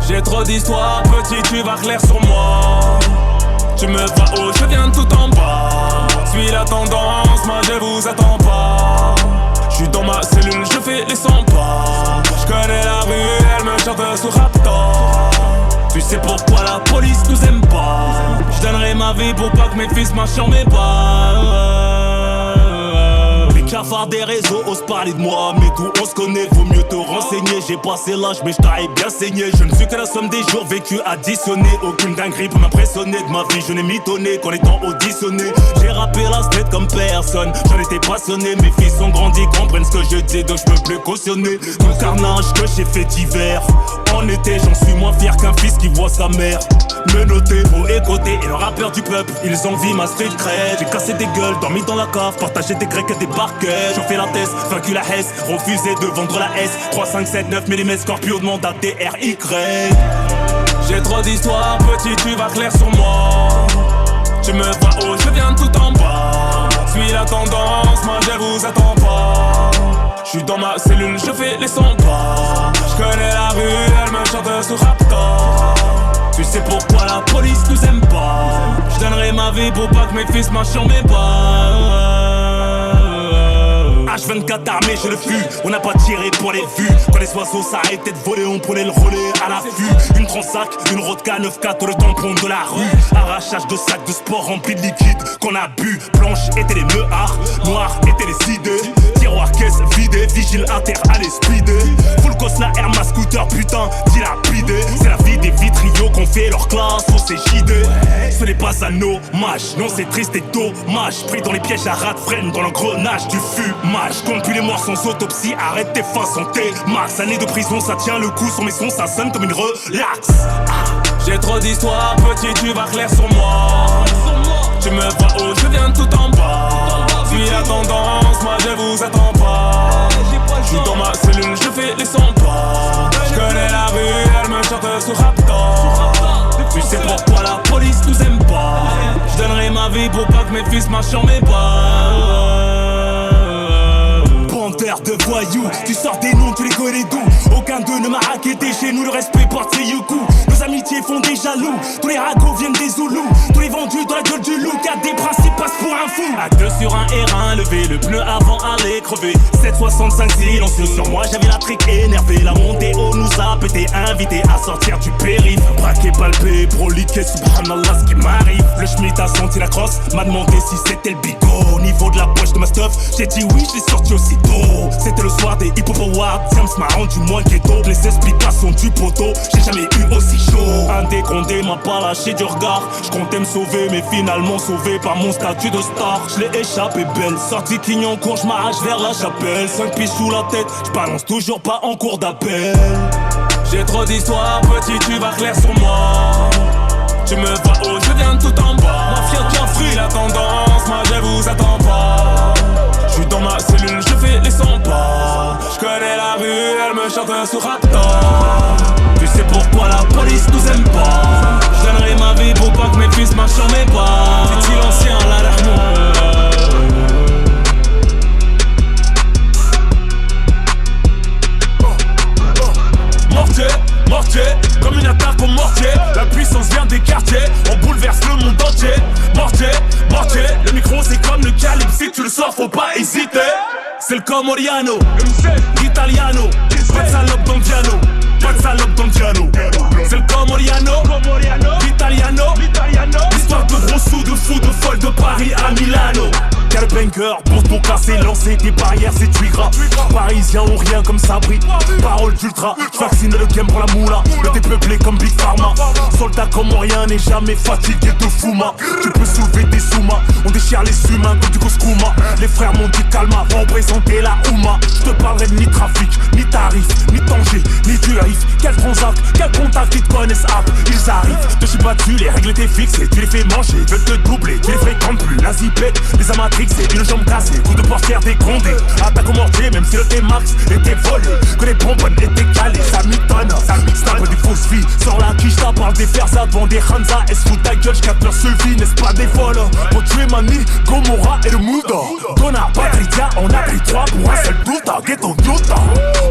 J'ai trop d'histoires, petit, tu vas clair sur moi. Tu me vois haut, je viens tout en bas. Suis la tendance, moi je vous attends pas. J'suis dans ma cellule, je fais les 100 pas. J'connais la rue, elle me chante sous Raptor. Tu sais pourquoi la police nous aime pas. J'donnerai ma vie pour pas que mes fils marchent sur mes pas. Cafard des réseaux osent parler de moi, mais d'où on se connaît, vaut mieux te renseigner. J'ai passé l'âge mais je t'arrive bien saigné. Je ne suis que la somme des jours vécus additionnés. Aucune dinguerie peut m'impressionner de ma vie, je n'ai mitonné qu'en étant auditionné. J'ai rappé la street comme personne, j'en étais passionné. Mes fils ont grandi, comprennent ce que je dis, donc je peux plus cautionner tout le carnage que j'ai fait d'hiver. En été j'en suis moins fier qu'un fils qui voit sa mère me noter, pour écouter et le rappeur du peuple. Ils envient ma street cred. J'ai cassé des gueules, dormi dans la cave, partagé des grecs et des barquettes. J'en fais la thèse, vaincu la Hesse, refusé de vendre la S. 3, 5, 7, 9 mm Scorpio demande à TRY. J'ai trop d'histoires, petit, tu vas clair sur moi. Tu me vois haut, je viens tout en bas. Suis la tendance, moi je vous attends pas. J'suis dans ma cellule, je fais les 100 pas. J'connais la rue, elle me chante sous Raptor. Tu sais pourquoi la police nous aime pas. J'donnerai ma vie pour pas que mes fils marchent sur mes pas. H24 armé, je le fus. On n'a pas tiré pour les vues. Quand les oiseaux s'arrêtaient de voler, on prenait le relais à l'affût. Une transac, une Rodka 9-4, le tampon de la rue. Arrachage de sacs de sport remplis de liquide qu'on a bu. Blanche étaient les meuhards, noirs étaient les idées. Tiroir caisse vidé, vigile inter à les speeder. Full cos la Air ma scooter, putain, dilapidé. C'est la vie des vitriaux qu'on fait leur classe, on s'est gidé. Ce n'est pas un hommage, non c'est triste et dommage. Pris dans les pièges à rat freine dans l'engrenage du fumage. Compte plus les morts sans autopsie, arrête tes fins santé. Max, année de prison, ça tient le coup. Sur mes sons, ça sonne comme une relax. J'ai trop d'histoires, petit, tu vas clair sur moi. Tu me vois haut, je viens tout en bas. Suis la tendance, moi je vous attends pas. J'suis dans ma cellule, je fais les 100 pas. J'connais la rue, elle me chante sous Raptor. Tu sais pourquoi la police nous aime pas. J'donnerai ma vie pour pas que mes fils marchent sur mes pas. de voyous. Tu sors des noms, tu les connais d'où? Aucun d'eux ne m'a raquetté. Chez nous, le respect porte ses youcous. Nos amitiés font des jaloux. Tous les ragots viennent des Zoulous. Tous les vendus dans la gueule du loup. Qui a des principes passe pour un fou. À 2 sur un R1 levé, le pneu avant allait crever. 765 silencieux sur moi, j'avais la trique énervée. La montée haut nous a pété, invité à sortir du périph'. Braqué, palpé, proliqué, subhanallah ce qui m'arrive. Le schmitt a senti la crosse, m'a demandé si c'était le bigot. Au niveau de la poche de ma stuff, j'ai dit oui, je l'ai sorti aussitôt. C'était le soir des hip-hop awards, Diams m'a rendu moins ghetto. Les explications du poteau, j'ai jamais eu aussi chaud. Un dégrondé m'a pas lâché du regard. Je comptais me sauver, mais finalement sauvé par mon statut de star. Je l'ai échappé belle, sorti Clignancourt, je m'arrache vers la chapelle. 5 pieds sous la tête, je balance toujours pas en cours d'appel. J'ai trop d'histoires, petit tu vas clair sur moi. Tu me vois haut, je viens tout en bas. Mafia qui a pris la tendance, moi je vous attends pas. J'suis dans ma cellule, je fais les 100 pas. J'connais la rue, elle me chante sur Raptor. Tu sais pourquoi la police nous aime pas. J'donnerai ma vie pour pas que mes fils marchent sur mes pas. C'est l'ancien, la larme. Mortier, mortier, comme une attaque au mortier. La puissance vient des quartiers, on bouleverse le monde entier. Mortier, mortier, le micro c'est comme le calibre. Si tu le sors faut pas hésiter. C'est le Comoriano, l'Italiano. Pas de salope dans le piano, pas de salope dans le piano. C'est le Comoriano, l'Italiano. L'histoire de gros sous, de fous, de folles de Paris à Milano. Quel banker, pour ton casser, lancer des barrières, c'est tuigras. Parisiens ont rien comme ça brille. Parole d'ultra, j'vaccine le game pour la moula. Le dépeuplé comme Big Pharma. Soldat comme rien n'est jamais fatigué de Fouma. Tu peux soulever des Soumas, on déchire les humains comme du Koskouma. Les frères m'ont dit calma, vont présenter la Ouma. J'te parlerai de ni trafic, ni tarif, ni danger, ni du riff. Quel transact, quel contact, ils te connaissent app. Ils arrivent, te suis battu, les règles étaient fixées. Tu les fais manger, veulent te doubler, tu les fréquentes plus. La zipette, les amateurs. C'est une jambe cassée, coup de portière dégrondé. Attaque au mortier, même si le T-Max était volé. Que les bonbonnes étaient calées, ça mitonne. Snap des fausses filles, sors la quiche, t'as parle des fersas devant des Hanza. Et se fout ta gueule, j'capte leur selfie, n'est-ce pas des folles? Pour tuer Mani, Gomorra et le Mouda. Donna, Patricia, on a pris 3 pour un seul douta. Ghetto Yota.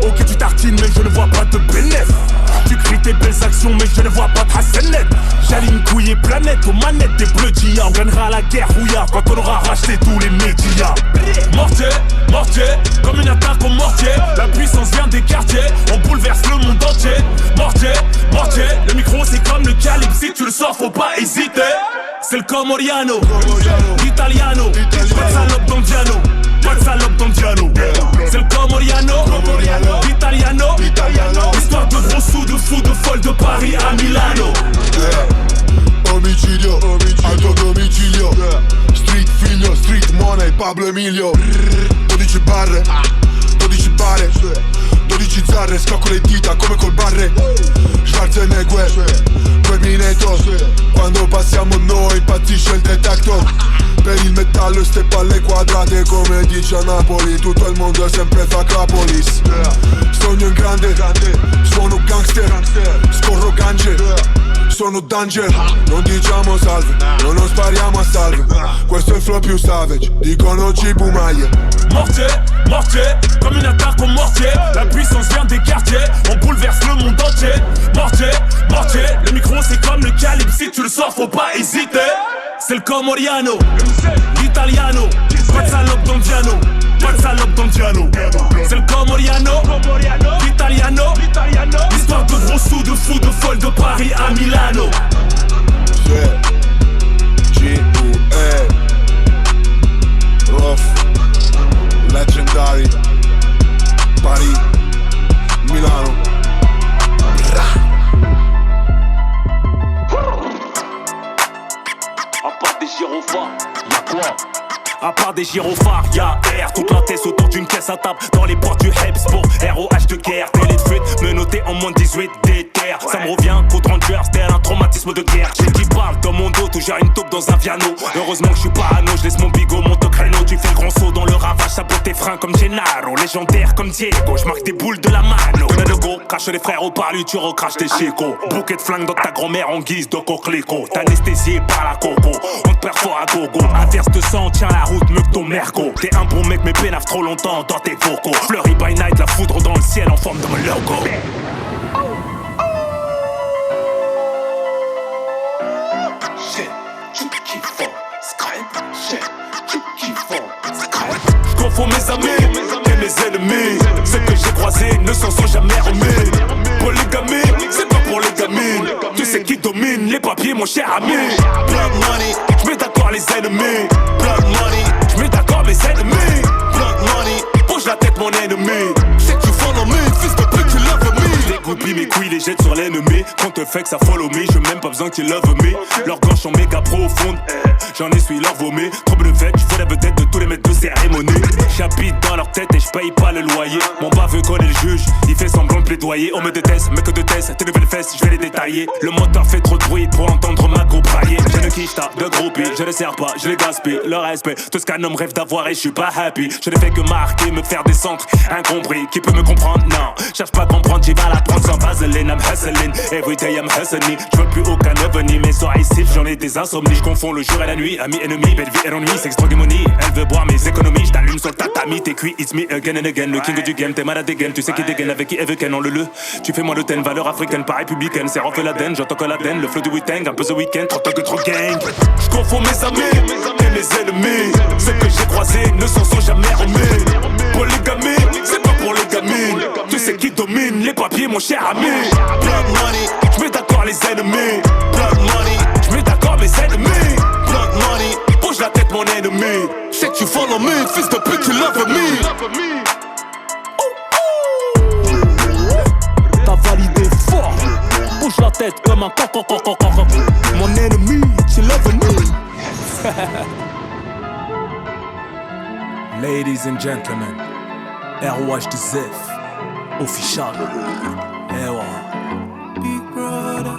Ok, tu tartines, mais je ne vois pas de bénéf. Tu cries tes belles actions, mais je ne vois pas de Hasselnet. J'aligne couille et planète aux manettes des bleus d'IA. On gagnera la guerre rouillard quand on aura racheté tous les médias. Mortier, mortier, comme une attaque au mortier. La puissance vient des quartiers, on bouleverse le monde entier. Mortier, mortier, le micro c'est comme le calibre. Si tu le sors faut pas hésiter. C'est le Comoriano, l'Italiano. Pas de salope dans le piano, pas de salope dans le piano. C'est le Comoriano, l'Italiano. Histoire de gros sous, de fous, de folles de Paris à Milano. Omicidio, alto domicilio. Street figlio, street money, Pablo Emilio. 12 barre, 12 bare, 12 zarre, scocco le dita come col barre. Schwarzenegger, Terminator. Quando passiamo noi impazzisce il detector. Per il metallo ste palle quadrate come dice a Napoli. Tutto il mondo sempre fa Acropolis. Sogno in grande, suono gangster, scorro gance. Sono danger, non diciamo salve, non lo spariamo a salve. Questo è il flow più savage, dicono Cibumaie. Mortier, mortier, comme une attaque au mortier. La puissance vient des quartiers, on bouleverse le monde entier. Mortier, mortier, le micro c'est comme le calibre. Si tu le sors faut pas hésiter. C'est le Comoriano, l'Italiano. Pas de salope dans le piano, pas de salope dans le piano. C'est le Comoriano, l'Italiano. L'histoire de gros sous, de fous, de folles de Paris à Milano. G.U.E. Rough, Legendary, Paris, Milano. À part des gyrophares, y'a air, toute la tête autour d'une caisse à table. Dans les portes du Hebs pour ROH de guerre. Télé de fuite, menotté en moins de 18 déterre. Ça me revient qu'au 30 heures, tel un traumatisme de guerre. J'ai 10 balles dans mon mon dos, toujours une taupe dans un piano. Heureusement que je suis parano, je laisse mon bigot, monte au créneau. Tu fais le grand saut dans le ravage, ça botte tes freins comme Gennaro. Légendaire comme Diego, je marque des boules de la mano. Donne le go, crache les frères au parlu, tu recraches tes chicots. Bouquet de flingue dans ta grand-mère en guise de coquelicot. T'es anesthésié par la coco, on te perfore à gogo. Averse de sang, tiens la route, mieux que ton merco. T'es un bon mec mais pénave trop longtemps dans tes vocaux. Fleury by night, la foudre dans le ciel en forme de mon logo. Je confonds mes amis et mes ennemis. Ceux que j'ai croisés ne s'en sont jamais remis. Polygamie, c'est pas pour les gamines. Tu sais qui domine les papiers, mon cher ami. Blood money, j'mets d'accord les ennemis. Blood money, j'mets d'accord mes ennemis. Blood money, bouge la tête mon ennemi. C'est que tu follow me, fils de pute, tu love me. Dégoupille mes couilles, les jette sur l'ennemi. Quand te fait que ça follow me, j'ai même pas besoin que tu love me. Leurs gorges sont méga profondes, j'en essuie leur vomi. Trouble de fête, j'fous la vedette de tous les maîtres de cérémonie. J'habite dans leur tête et j'paye pas le loyer. Mon baveux connaît le juge, il fait semblant de plaidoyer. On me déteste, mais que de test, tes nouvelles fesses, j'vais les détailler. Le moteur fait trop de bruit pour entendre ma go brailler. Je ne quiche ta de groupie, je les sers pas, je les gaspille. Le respect, tout ce qu'un homme rêve d'avoir et j'suis pas happy. Je ne fais que marquer, me faire descendre. Incompris, qui peut me comprendre? Non, cherche pas à comprendre, j'y vais la prendre sans vaseline. I'm hustling, everyday I'm hustling. J'veux plus aucun avenir, mes soirées sifflent, j'en ai des insomnies. J'confonds le jour et la nuit, amis, ennemis, belle vie et ennui, sexe, drogue et money. Elle veut boire mes économies, j't'allume sur le tatami, t'es cuit, it's me again and again. Le king du game, t'es malade again, tu sais qui dégaine, avec qui elle veut qu'elle en le. Tu fais moins de ten, valeur africaine, pas républicaine. C'est refait la den, j'entends que la den, le flow du week-end, un peu the week-end, trop tôt que trop gang. J'confonds mes amis et mes ennemis. Ceux que j'ai croisés ne s'en sont jamais remis. Polygamie, c'est pas pour les gamines. Tu sais qui domine les papiers, mon cher ami. Blood money, j'mets d'accord les ennemis. Blood money, j'mets d'accord mes ennemis. Blood money, bouge la tête mon ennemi. J'sais que tu follow me, fils de pute, tu love me. T'as validé fort, bouge la tête comme un coq. Mon ennemi, tu love me. Ladies and gentlemen, ROH de Zef, official. Ewa. Big brother,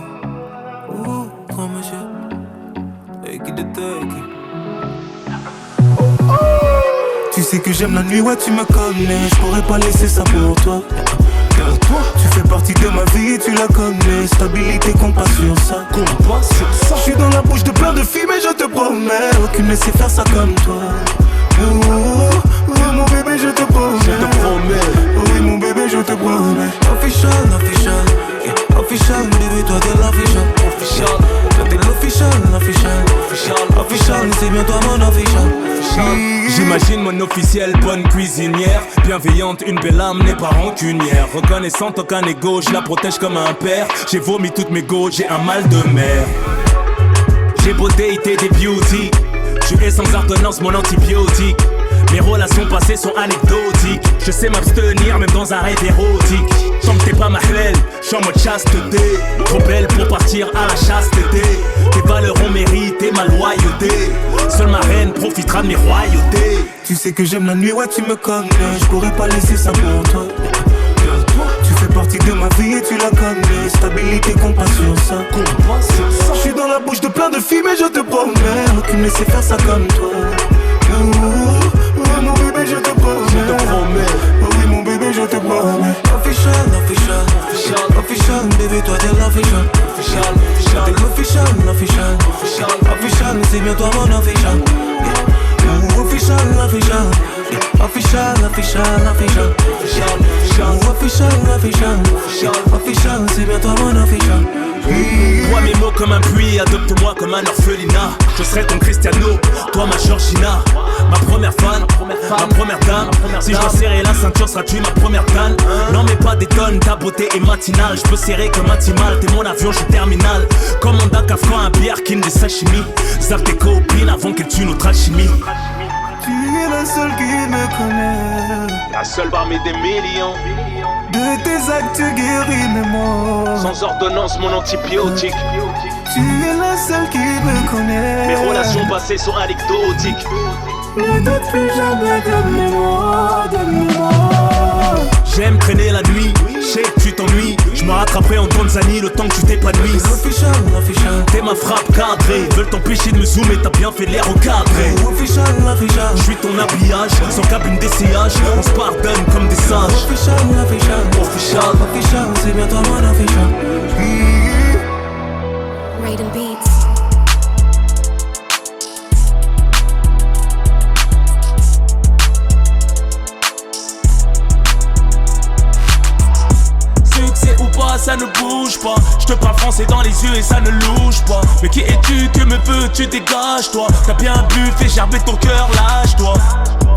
oh, comme je, take it. Tu sais que j'aime la nuit, ouais, tu me connais. Je pourrais pas laisser ça pour toi. Tu fais partie de ma vie et tu la connais. Stabilité, compte pas sur ça. Je suis dans la bouche de plein de filles, mais je te promets, aucune ne sait faire ça comme toi. Oh, mon bébé, je te promets. Oui, mon bébé, je te promets. Official, yeah, official, bébé, toi t'es l'official. Toi t'es l'official, c'est bien toi mon official. J'imagine mon officielle, bonne cuisinière, bienveillante, une belle âme, n'est pas rancunière. Reconnaissante, aucun égo, je la protège comme un père. J'ai vomi toutes mes gouttes, j'ai un mal de mer. J'ai beau dater des beauty, tu es sans ordonnance mon antibiotique. Mes relations passées sont anecdotiques. Je sais m'abstenir même dans un rêve érotique. Tant que t'es pas ma halal, j'suis en mode chasteté. Trop belle pour partir à la chasteté. Tes valeurs ont mérité ma loyauté. Seule ma reine profitera de mes royautés. Tu sais que j'aime la nuit, ouais tu me connais. Je pourrais pas laisser ça pour toi. Tu fais partie de ma vie et tu la connais. Stabilité, compte pas sur ça. Je suis dans la bouche de plein de filles, mais je te promets, aucune ne sait faire ça comme toi. Oh, mon bébé, je te promets. Oh oui, mon bébé, je te promets. Official, bébé, toi t'es l'official. T'es l'official, c'est bien toi mon official. Official, c'est bien toi mon official. Bois mes mots comme un puits, adopte-moi comme un orphelinat. Je serai ton Cristiano, toi ma Georgina. Ma première fan, ma première dame. Si je dois serrer la ceinture, seras-tu ma première canne? Non mais pas des tonnes, ta beauté est matinale. Je peux serrer comme un timal, t'es mon avion, je suis terminal. Commande un Kafka, un Birkin, des sashimi. Zappe tes copines avant qu'elles tuent notre alchimie. Tu es la seule qui me connaît. La seule parmi des millions. De tes actes tu guéris mes maux. Sans ordonnance mon antibiotique. Tu es la seule qui me connaît. Mes relations passées sont anecdotiques. Ne doute plus jamais de mes mots, J'aime traîner la nuit, je sais que tu t'ennuies. Je me rattraperai en Tanzanie le temps que tu t'épanouisses. Official. T'es ma frappe cadre cadré. Veulent t'empêcher de me zoomer, t'as bien fait de les recadrer. Official, official. Je suis ton habillage, sans cabine d'essayage. On se pardonne comme des sages. Official, official. Official, Official, c'est bien toi mon official. Raiden Beats. Succès ou pas, ça ne bouge pas. Je te parle français dans les yeux et ça ne louche pas. Mais qui es-tu, que me veux-tu, dégage-toi. T'as bien bu, fais gerber ton cœur, lâche-toi.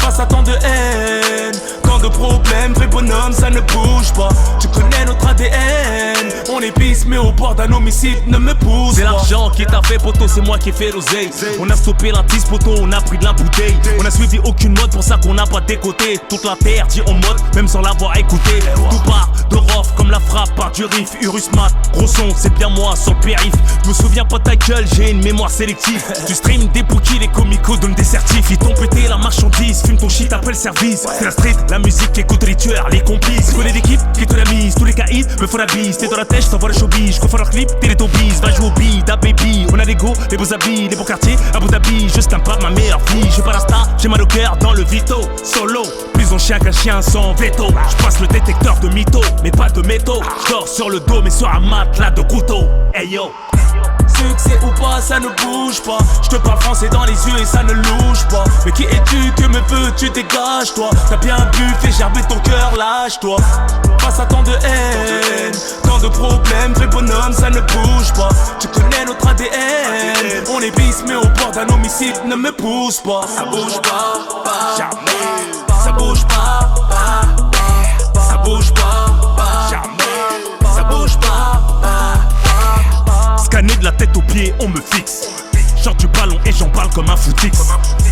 Face à tant de haine, tant de problèmes, vrai bonhomme, ça ne bouge pas. Tu connais notre ADN, on est pisse mais au bord d'un homicide, ne me pousse pas. C'est l'argent qui t'a fait poteau, c'est moi qui ai fait l'oseille. On a stoppé la tisse poteau, on a pris de la bouteille. On a suivi aucune mode, pour ça qu'on n'a pas décoté. Toute la terre dit en mode, même sans l'avoir écouté. Tout part de rof comme la frappe par du riff. Urusmat, gros son, c'est bien moi sur le périph'. Je me souviens pas de ta gueule, j'ai une mémoire sélective. Tu stream des bookies, les comicos donnent des certifs. Ils t'ont pété la marchandise, fume ton shit après le service. C'est la street, la musique qui écoute les tueurs, les complices. Je connais l'équipe qui te la mise, tous les caïds me font la bise. T'es dans la tête, je t'envoie le showbiz. Je confonds leur clip, t'es les tobies. Va jouer au beat, da baby. On a les go, les beaux habits, les beaux quartiers, Abu Dhabi. Juste un pas de ma meilleure vie. J'ai pas la star, j'ai mal au cœur dans le Vito. Solo, plus en chien qu'un chien sans veto. Je passe le détecteur de mytho, mais pas de métaux. Je dors sur le dos, mais sur un matelas de couteau. Hey yo. Succès ou pas, ça ne bouge pas. Je te parle français dans les yeux et ça ne louche pas. Mais qui es-tu, que me veux-tu, dégage-toi. T'as bien bu, fais gerber ton cœur, lâche-toi. Face à tant de haine, tant de problèmes, vrai bonhomme, ça ne bouge pas. Tu connais notre ADN, on est bis mais au bord d'un homicide, ne me pousse pas. Ça bouge pas, jamais. Ça bouge pas, ça bouge pas, jamais. Ça bouge pas. Scanner de la tête aux pieds, on me fixe. Genre du ballon et j'en parle comme un footix.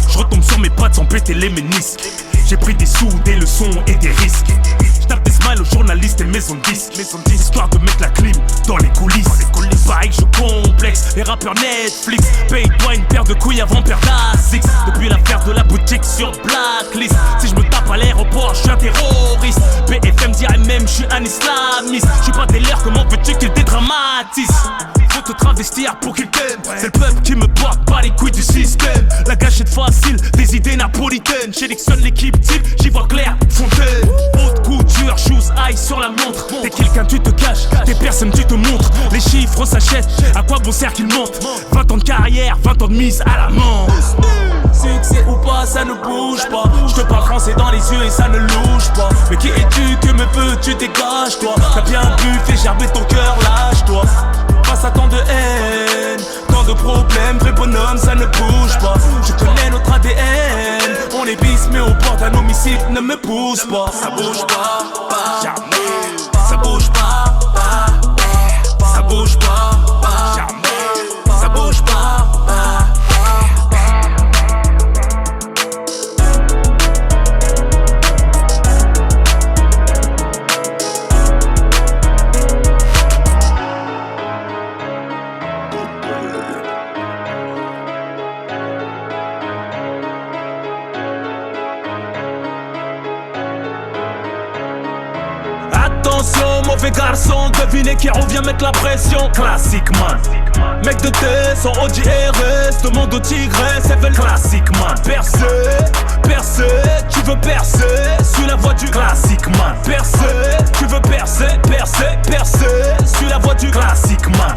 Je retombe sur mes pattes sans péter les ménisques. J'ai pris des sous, des leçons et des risques. Je tape des smiles aux journalistes et maisons de disques. Histoire de mettre la clim dans les coulisses. Pareil que je complexe, les rappeurs Netflix. Paye-toi une paire de couilles avant perdre la six. Depuis l'affaire de la boutique sur Blacklist. Si je me tape à l'aéroport, je suis un terroriste. BFM dirait même je suis un islamiste. Je suis pas des leurs, comment veux-tu qu'il dédramatise? Faut te travestir pour qu'il t'aime. C'est le peuple qui me porte pas les couilles du système. La gâchette facile, des idées napolitaines. J'électionne l'équipe type, j'y vois clair, fontaine. Haute couture, shoes, high sur la montre. T'es quelqu'un, tu te caches, t'es personne, tu te montres. Les chiffres s'achètent, à quoi bon sert qu'ils montent? 20 ans de carrière, 20 ans de mise à la manche. Succès ou pas, ça ne bouge pas. Je te parle français dans les yeux et ça ne louche pas. Mais qui es-tu, que me veux-tu, dégage-toi. T'as bien bu, fais gerber ton cœur, lâche-toi. Face à tant de haine, tant de problèmes, vrai bonhomme, ça ne bouge pas. Je connais notre ADN, on est bis mais au bord d'un homicide, ne me pousse pas. Ça bouge pas, jamais. Ça bouge pas, ça bouge pas, jamais. Ça bouge pas. Attention, mauvais garçon, devinez qui revient mettre la pression. Classique man, mec de test en Audi RS, demande au tigresse, elle veut classique man. Percé, percé, tu veux percer, suis la voie du classique man. Percé, tu veux percer, percer, percer, suis la voie du classique man.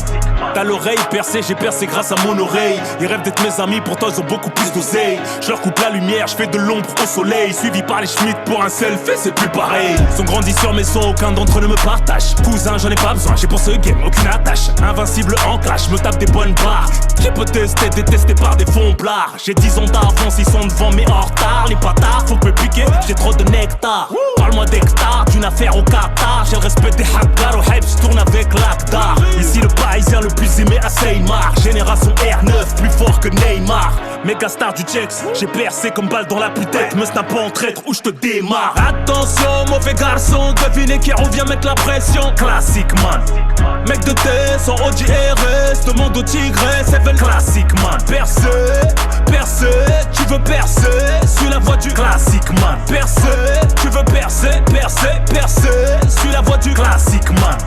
T'as l'oreille percée, j'ai percé grâce à mon oreille. Ils rêvent d'être mes amis, pourtant ils ont beaucoup plus d'oseille. Je leur coupe la lumière, je fais de l'ombre au soleil. Suivi par les Schmitt pour un selfie, c'est plus pareil. Ils ont grandi sur mes sons, aucun d'entre eux ne me partage. Cousin, j'en ai pas besoin, j'ai pour ce game aucune attache. Invincible en clash, me tape des bonnes barres. Qui peut tester, détesté par des fonds blards. J'ai 10 ans d'avance, ils sont devant mais en retard. Les bâtards, faut me piquer, j'ai trop de nectar. Parle-moi d'hectares, d'une affaire au Qatar. J'ai le respect des hackers, au hype, je tourne avec l'Akdar. Ici le parisien le plus aimé à Seymar. Génération R9, plus fort que Neymar. Méga star du Jex, j'ai percé comme balle dans la putette. Me snap pas en traître ou je te démarre. Attention, mauvais garçon, devinez qui revient mettre la pression. Classique man, mec de test en Audi RS, demande au tigresse, elle veut classique man. Percé, percé, tu veux percer, suis la voie du classique man. Percé, tu veux percer, percer, percer, suis la voie du classique man.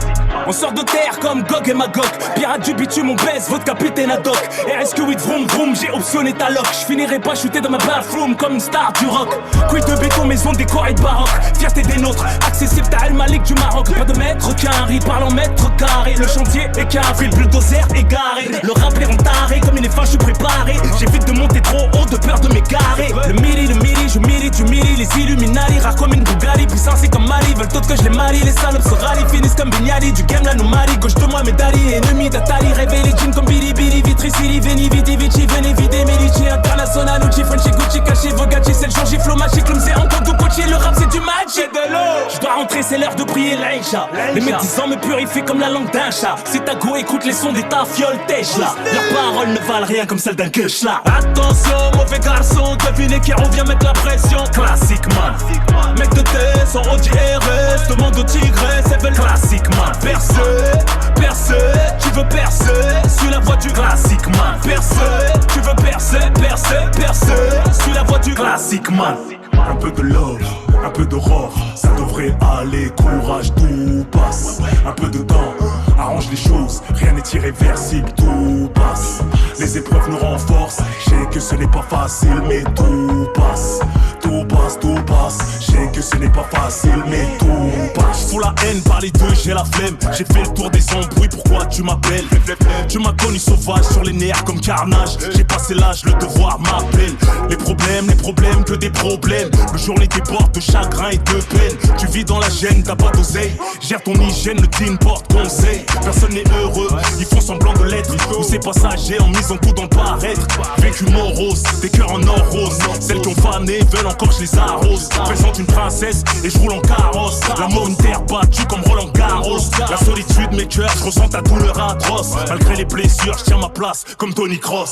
On sort de terre comme Gog et Magog. Pirate du bitume, on baisse votre capitaine ad hoc. RSQ8 vroom vroom, j'ai optionné ta loc. J'finirai pas shooté dans ma bathroom comme une star du rock. Couille de béton, maison décorée de baroque. Fierté des nôtres, accessible t'as El Malik du Maroc. Pas de mètre carré, parle en mètre carré. Le chantier est carré, le bulldozer égaré. Le rap les rend taré, comme il est fin, je suis préparé. J'évite de monter trop haut de peur de m'égarer. Le midi, je midi, tu midi. Les Illuminati, rare comme une Bugatti. Puissant c'est comme Mali, veulent toutes que je les marie. Les salopes se rallient, finissent comme Bignali. Du game l'anomalie, gauche de moi médaille. Ennemi d'Atali, réveille les jeans comme Billy Billy. Vitri, Sili, Veni, Vidi, Vici, Veni, Vidi, Medici. International, Uchi, Frenchy, Gucci, Caché, Vogacci. C'est le jour, gifle, Machi, Clum, c'est encore du coach. Le rap c'est du match, c'est de l'eau. Je dois rentrer, c'est l'heure de prier l'Aïcha. Les médisants me purifient comme la langue d'un chat. Si ta go écoute les sons des tafioles, tèche là. Leurs paroles ne valent rien comme celles d'un gueuche là. Attention, mauvais garçon, devinez qui revient mettre la pression. Classique man, mec de thé, sans Audi RS, demande au tigresse, elles veulent classique man. Percer, tu veux percer, suis la voie du classique man. Percer, tu veux percer, suis la voie du classique man. Un peu de love, un peu d'aurore, ça devrait aller, courage, tout passe. Un peu de temps, arrange les choses, rien n'est irréversible, tout passe. Les épreuves nous renforcent, je sais que ce n'est pas facile, mais tout passe. Tout passe, tout passe, je sais que ce n'est pas facile, mais tout passe. Sous la haine par les deux, j'ai la flemme. J'ai fait le tour des embrouilles, pourquoi tu m'appelles? Tu m'as connu sauvage sur les nerfs comme carnage. J'ai passé l'âge, le devoir m'appelle. Les problèmes, que des problèmes. Le jour les déborde de chagrin et de peine. Tu vis dans la gêne, t'as pas d'oseille. Gère ton hygiène, le clean porte conseil. Personne n'est heureux, ils font semblant de l'être. Ou c'est passager en misant tout dans le paraître. Vécu morose, des cœurs en or rose. Celles qui ont fané veulent encore que je les arrose. Présente une princesse et je roule en carrosse. L'amour une terre battue comme Roland Garros. La solitude mes cœurs, je ressens ta douleur atroce. Malgré les blessures, je tiens ma place comme Tony Cross.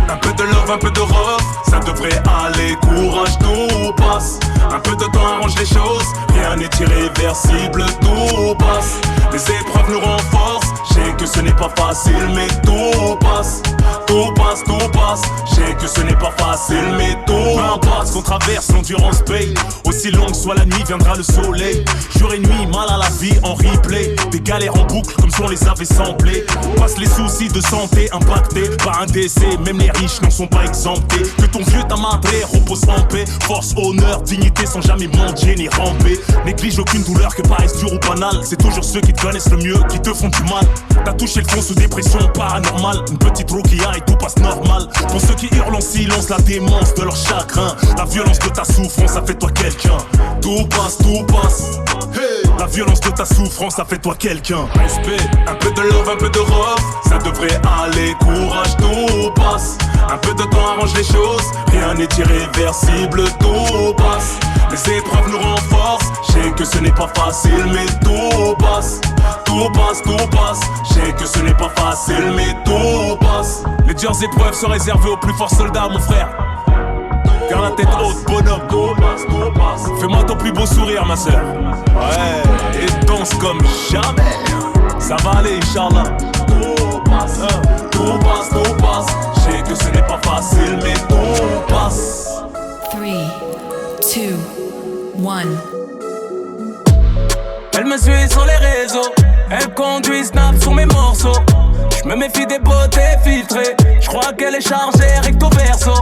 Un peu de love, un peu de rose, ça devrait aller, courage, tout passe. Un peu de temps arrange les choses, rien n'est irréversible, tout passe. Les épreuves nous renforcent, je sais que ce n'est pas facile, mais tout passe. Tout passe, tout passe, je sais que ce n'est pas facile, mais tout passe. Qu'on traverse, l'endurance paye. Aussi longue soit la nuit, viendra le soleil. Jour et nuit, mal à la vie en replay. Des galères en boucle comme si on les avait samplés. Passe les soucis de santé impactés par un décès, même les riches n'en sont pas exemptés. Que ton vieux ta madré repose en paix. Force, honneur, dignité sans jamais mendier ni ramper. Néglige aucune douleur que paraisse dure ou banale. C'est toujours ceux qui te connaissent le mieux qui te font du mal. T'as touché le fond sous dépression paranormale. Une petite roquilla et tout passe normal. Pour ceux qui hurlent en silence la démence de leur chagrin. La violence de ta souffrance, ça fait toi quelqu'un. Tout passe, tout passe. Hey. La violence de ta souffrance, ça fait toi quelqu'un. Respect, un peu de love, un peu de rose, ça devrait aller, courage, tout passe. Un peu de temps arrange les choses, rien n'est irréversible, tout passe. Les épreuves nous renforcent, je sais que ce n'est pas facile, mais tout passe. Tout passe, tout passe, je sais que ce n'est pas facile, mais tout passe. Les dures épreuves sont réservées aux plus forts soldats, mon frère. Garde la tête haute, bonhomme, tout passe, tout passe. Fais-moi ton plus beau sourire, ma soeur. Ouais, et danse comme jamais. Ça va aller, Inch'Allah. Tout passe, tout passe, tout passe. Je sais que ce n'est pas facile, mais tout passe. 3, 2, 1. Elle me suit sur les réseaux, elle conduit Snap sur mes morceaux. Je me méfie des beautés filtrées, je crois qu'elle est chargée recto verso.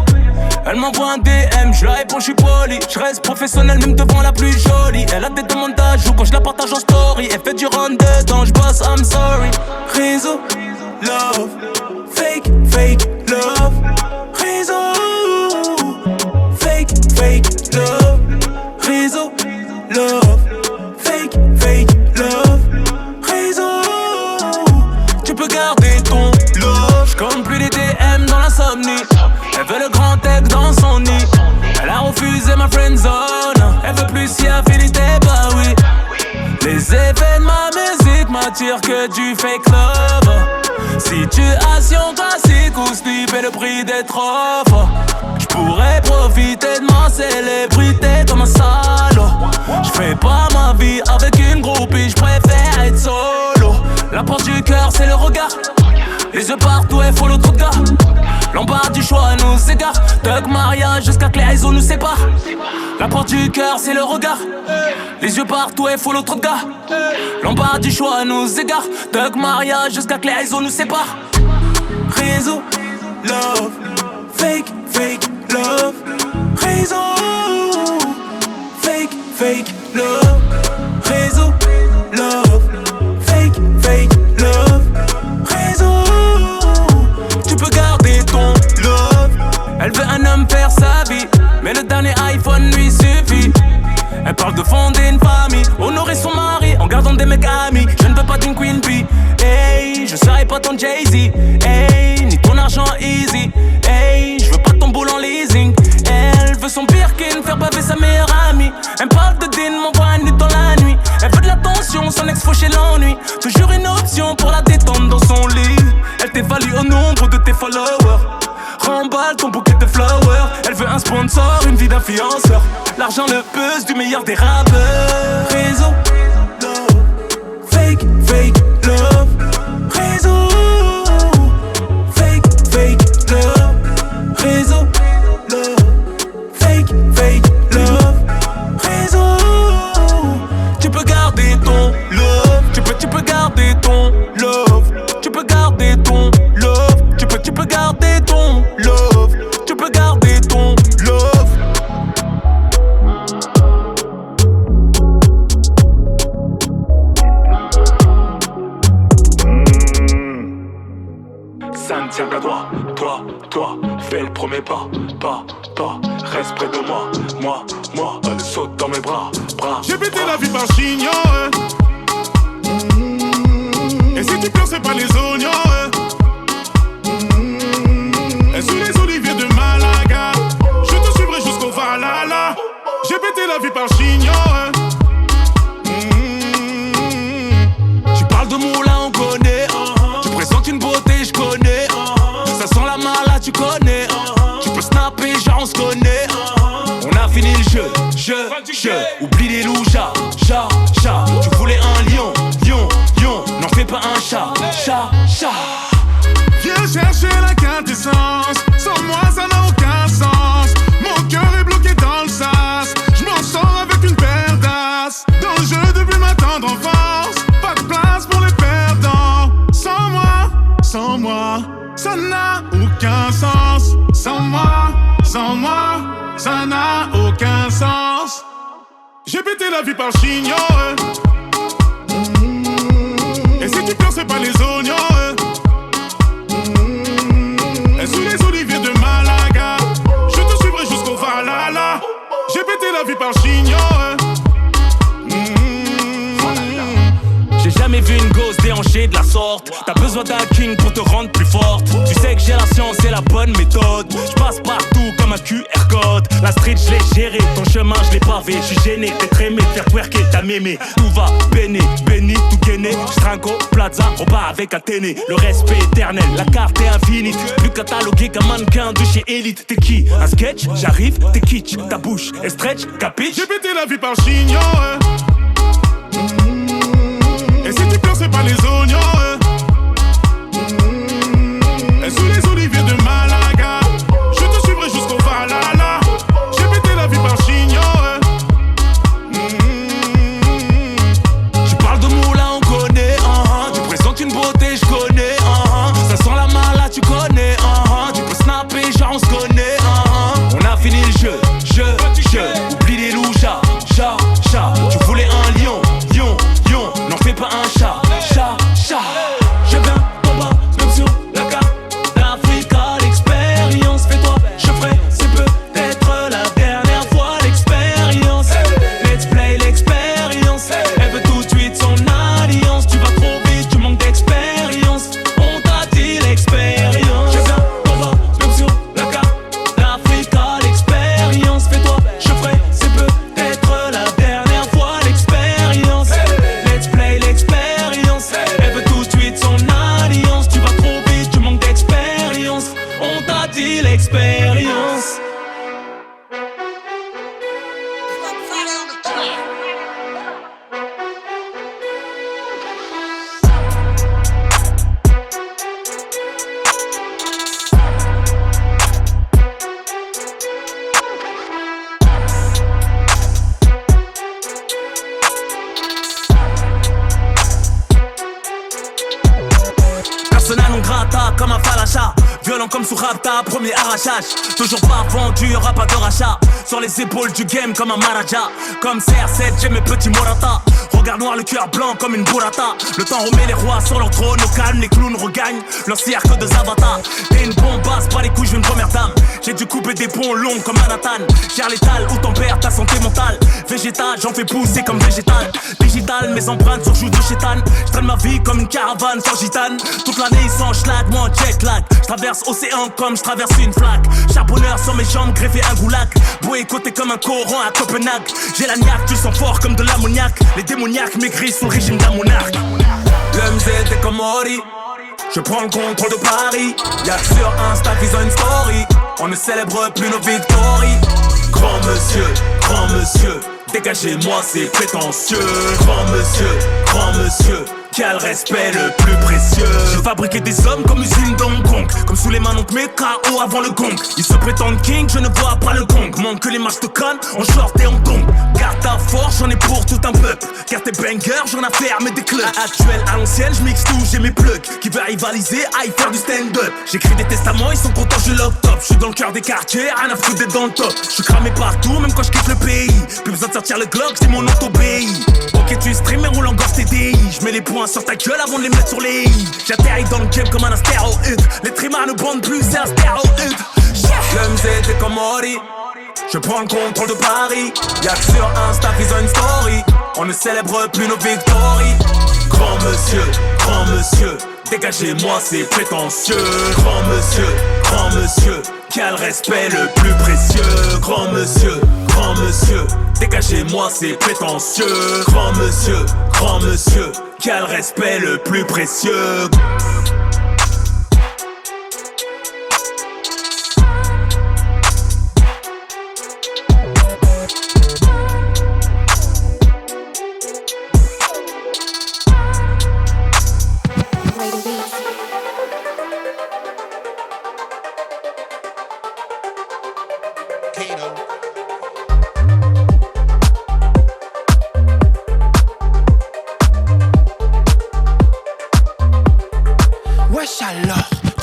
Elle m'envoie un DM, je la réponds, je suis poli. Je reste professionnel même devant la plus jolie. Elle a des demandes d'ajout quand je la partage en story. Elle fait du run dedans, je bosse, I'm sorry. Réseau, love, fake, fake, love. Réseau, fake, fake, love. Réseau, love, fake, fake, love. Réseau, tu peux garder ton love. J'compte plus les DM dans l'insomnie. Elle veut le grand tech dans son nid. Elle a refusé ma friendzone. Elle veut plus si affinité, bah oui. Les effets de ma musique m'attirent que du fake love. Situation classique où slip est le prix des trophées. J'pourrais profiter de ma célébrité comme un salaud. J'fais pas ma vie avec une groupie, j'préfère être solo. La porte du cœur c'est le regard. Les yeux partout et follow trop de gars. L'embarras du choix nous égare. Thug mariage jusqu'à que les réseaux nous séparent. La porte du cœur c'est le regard. Les yeux partout et follow trop de gars. L'embarras du choix nous égare. Thug mariage jusqu'à que les réseaux nous séparent. Réseau, love, fake, fake, love. Réseau, fake, fake, love. Réseau, love, fake, fake, love. Réseau, tu peux garder ton love. Elle veut un homme faire sa vie, mais le dernier iPhone lui suffit. Elle parle de fonder une famille, honorer son mari en gardant des mecs amis. Je ne veux pas d'une Queen Bee, hey, je serai pas ton Jay-Z, hey, ni ton argent easy, hey, je veux pas ton boule en leasing. Elle veut son Birkin, faire baver sa meilleure amie. Elle parle de Dean, m'envoie un nude dans la nuit. Elle veut de l'attention, son ex faucher l'ennui. Toujours une option pour la détendre dans son lit. Elle t'évalue au nombre de tes followers. Remballe ton bouquet de flowers. Elle veut un sponsor, une vie d'influenceur. L'argent, le buzz du meilleur des rappeurs. Réseau, love, fake, fake, love. Réseau, fake, fake, love. Réseau, love, fake, fake, love. Réseau, tu peux garder ton love. Tu peux garder ton love. Tu peux garder ton love. Tu peux garder ton love. Tu peux garder ton love. Ça ne tient qu'à toi, toi, fais le premier pas, reste près de moi, moi, elle saute dans mes bras. J'ai pété la vie par chignon, Et si tu pleures c'est pas les oignons, Et sous les oliviers de Malaga, je te suivrai jusqu'au Valhalla. J'ai pété la vie par chignon, Tu parles de moulin, on connaît. Tu présentes une beauté, je connais. Ça sent la mala, tu connais. Tu peux snapper, genre on se connaît. On a fini le jeu. Oublie les loups, chat. Tu voulais un lion, n'en fais pas un chat. Viens chercher la quintessence. Sans moi ça n'a aucun sens. Mon cœur est bloqué dans le sas. Je m'en sors avec une paire d'as. Dans le jeu depuis ma tendre enfance. Pas de place pour les perdants. Sans moi, ça n'a aucun sens. Sans moi, ça n'a aucun sens. J'ai pété la vie par chignon, Et si tu pleures c'est pas les oignons, Et sous les oliviers de Malaga, je te suivrai jusqu'au Valhalla. J'ai pété la vie par chignon, J'ai jamais vu une gosse déhanchée de la sorte. T'as besoin d'un king pour te rendre plus forte. Tu sais que j'ai la science et la bonne méthode. Je passe partout comme un QR code. La street je l'ai géré, ton chemin je l'ai pavé. Je suis gêné d'être aimé, de faire twerker ta mémé. Tout va, béni, tout gainé. J'trinque au plaza, on part avec Athénée. Le respect éternel, la carte est infinie. Plus catalogué qu'un mannequin de chez Elite. T'es qui? Un sketch? J'arrive, t'es kitsch. Ta bouche est stretch, capiche? j'ai pété la vie par chignon, Et si tu pleures c'est pas les oignons, Et sous les oliviers de Malaga, je te suivrai jusqu'au Valhalla. J'ai pété la vie par chignon, Tu parles de moulin, on connaît. Tu présentes une beauté, je connais. Ça sent la mala, tu connais. Tu peux snapper, genre on se connaît. On a fini le jeu. Oublie les loups, chat. Tu voulais un lion, n'en fais pas un chat. Je viens en bas, même sur la carte d'Africa. L'expérience, fais-toi, je ferai, c'est peut-être la dernière fois. L'expérience, let's play l'expérience. Elle veut tout de suite son alliance. Tu vas trop vite, tu manques d'expérience. On t'a dit l'expérience. Je viens en bas, même sur la carte d'Africa. L'expérience, fais-toi, je ferai, c'est peut-être la dernière fois. L'expérience, let's play l'expérience. Elle veut tout de suite son alliance. Tu vas trop vite, tu manques d'expérience. On t'a dit l'expérience. violent comme sous Rapta, premier arrachage. Toujours pas vendu, y'aura pas de rachat. Sur les épaules du game comme un Maharaja. Comme CR7, j'ai mes petits Morata. Regard noir, le cœur blanc comme une burrata. Le temps remet les rois sur leur trône. Au calme, les clowns regagnent leur cirque de Zavata. T'es une bombasse, pas les couilles, je une première dame. J'ai dû couper des ponts longs comme Manhattan. Gère l'étal, où tempère ta santé mentale. Végétal, j'en fais pousser comme végétal. Digital, mes empreintes sur joues de chétan. J'traîne ma vie comme une caravane sans gitane. Toute l'année ils sont en schlag, moi en jet lag. J'traverse océan comme j'traverse une flaque. Charbonneur sur mes jambes, greffé un goulag. Beau écouté comme un Coran à Copenhague. J'ai la niaque, tu sens fort comme de l'ammoniaque. Les démoniaques maigrissent sous le régime d'un monarque. Le MZ est comme Mori. Je prends le contrôle de Paris. Y'a que sur Insta qu'ils ont une story. On ne célèbre plus nos victoires. Grand monsieur, dégagez-moi ces prétentieux. Grand monsieur, quel respect le plus précieux. J'ai fabriqué des hommes comme usine d'Hong Kong. Comme sous les mains donc mes KO avant le gong. Ils se prétendent king, je ne vois pas le gong. Manque que les marches de canne, en short et en tongue. Garde ta force, j'en ai pour tout un peuple. Car tes bangers, j'en ai fermé des clubs. Actuel à l'ancienne, je mixe tout, j'ai mes plugs. Qui veut rivaliser, aille faire du stand-up. J'écris des testaments, ils sont contents, je lock top. Je suis dans le cœur des quartiers, rien à foutre d'être dans le top. Je suis cramé partout, même quand je quitte le pays. Plus besoin de sortir le Glock, c'est mon auto-BI. Ok, tu stream et roule en gorge TDI. Je mets les points sur ta gueule avant de les mettre sur les i. J'atterris dans le game comme un astéroïde. Les trimards ne bandent plus, c'est un astéroïde. Le MZ est comme Mori. Je prends le contrôle de Paris. Y'a que sur Insta qu'ils ont une story. On ne célèbre plus nos victoires. Grand monsieur, dégagez-moi ces prétentieux. Grand monsieur, quel respect le plus précieux. Grand monsieur, dégagez-moi ces prétentieux. Grand monsieur, quel respect le plus précieux.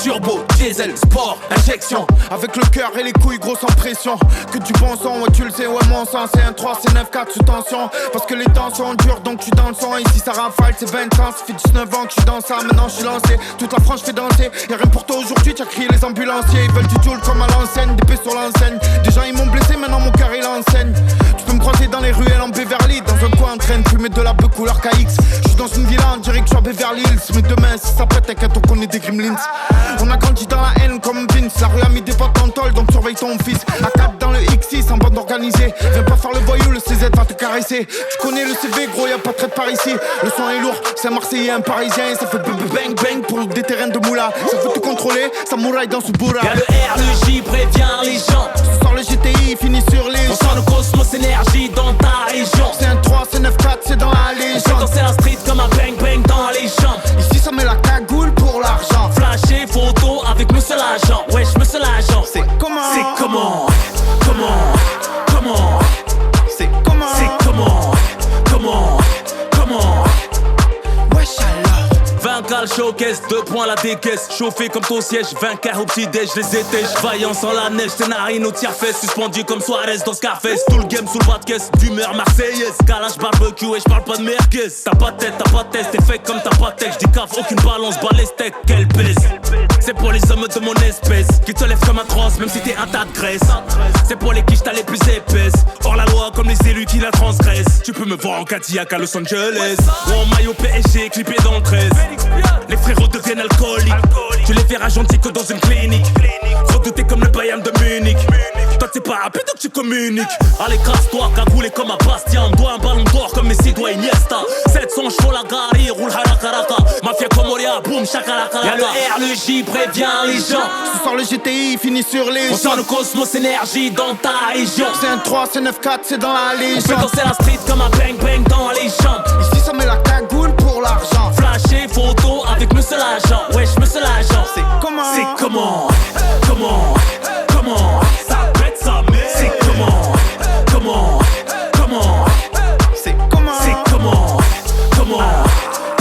Turbo, diesel, sport, injection. Avec le cœur et les couilles gros sans pression. Que du bon son, ouais tu le sais, ouais mon sang. C'est un 3, c'est 9-4 sous tension. Parce que les temps sont durs donc je suis dans le son. Ici ça rafale, c'est 20 ans. Ça fait 19 ans que je suis dans ça, maintenant je suis lancé. Toute la France fait danser, y'a rien pour toi aujourd'hui. T'as crié les ambulanciers, ils veulent du duel comme à l'enseigne. Des sur l'enseigne, des gens ils m'ont blessé, maintenant mon cœur il enseigne. Tu peux me croiser dans les ruelles en Beverly. Dans un coin en train de fumer de la beuh couleur KX. Je suis dans une villa, on dirait que je suis à Beverly Hills. Mais demain si ça pète, t'inquiète on connaît des Gremlins. On a grandi dans la haine comme Vince. La rue a mis des potes en tôle donc surveille ton fils. À 4 dans le X6 en bande organisée. Viens pas faire le voyou, le CZ va te caresser. Tu connais le CV gros, y'a pas de trait par ici. Le son est lourd, c'est un Marseillais, un Parisien. Ça fait bang bang pour des terrains de moula. Ça veut tout contrôler, ça mouraille dans ce bourra. Y'a le R, le J, prévient les gens. Ce soir le GTI finit sur les on sent le cosmos énergie dans ta région. C'est un 3, c'est 9-4, c'est dans la légende. On fait danser la street comme un bang bang dans les jambes. Ici ça met la cagoule pour l'argent. Flasher, photo avec monsieur l'agent. Wesh, monsieur l'agent. C'est comment? C'est comment? C'est comment? C'est comment? Wesh alors 20 cales showcase, 2 points la décaisse. Chauffé comme ton siège, 20 quarts au petit-déj, les étèges. Vaillant sans la neige, tes narines au tiers-fesse. Suspendu comme Suarez dans Scarface. Tout le game sous le bas de caisse, d'humeur marseillaise. Calage barbecue et j'parle pas de merguez. T'as pas de tête, t'es fake comme t'as pas de tête. J'dis cave, aucune balance, bas les steaks, quelle baisse. C'est pour les hommes de mon espèce qui te lèvent comme un trosse, même si t'es un tas de graisse. C'est pour les quiches t'as les plus épaisses. Hors la loi comme les élus qui la transgressent. Tu peux me voir en Cadillac à Los Angeles ou en maillot PSG clippé dans le 13. Les frérots deviennent alcooliques. Tu les verras gentils que dans une clinique. Redouté comme le Bayern de Munich. Toi t'es pas rapide donc tu communiques. Allez casse-toi, cagoulé comme à Bastien. Dois un ballon d'or comme Messi doit Iniesta. 700 chevaux la gare, roule harakaraka. Mafia comme Oria, boum, chakalaka. Y'a le R, le J, prévient les gens. Ce soir le GTI finit sur les on sent le cosmos énergie dans ta région. C'est un 3, c'est 9-4, c'est dans la légende. On fait danser la street comme un bang bang dans les jambes. Ici ça met la cagoule pour l'argent. Flasher, photo avec monsieur l'agent. Wesh, monsieur l'agent. C'est comment? C'est comment? Ça pète sa mère. C'est comment? C'est comment? C'est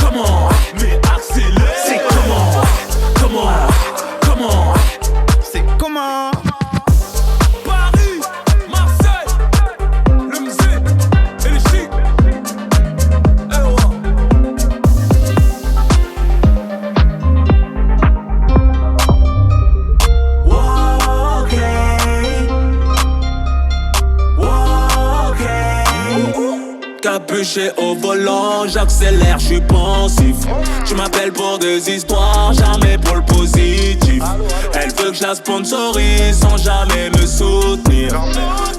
comment? Mais accélère. C'est comment? Capuché au volant, j'accélère, j'suis pensif. Tu m'appelles pour des histoires, jamais pour le positif. Elle veut que je la sponsorise sans jamais me soutenir.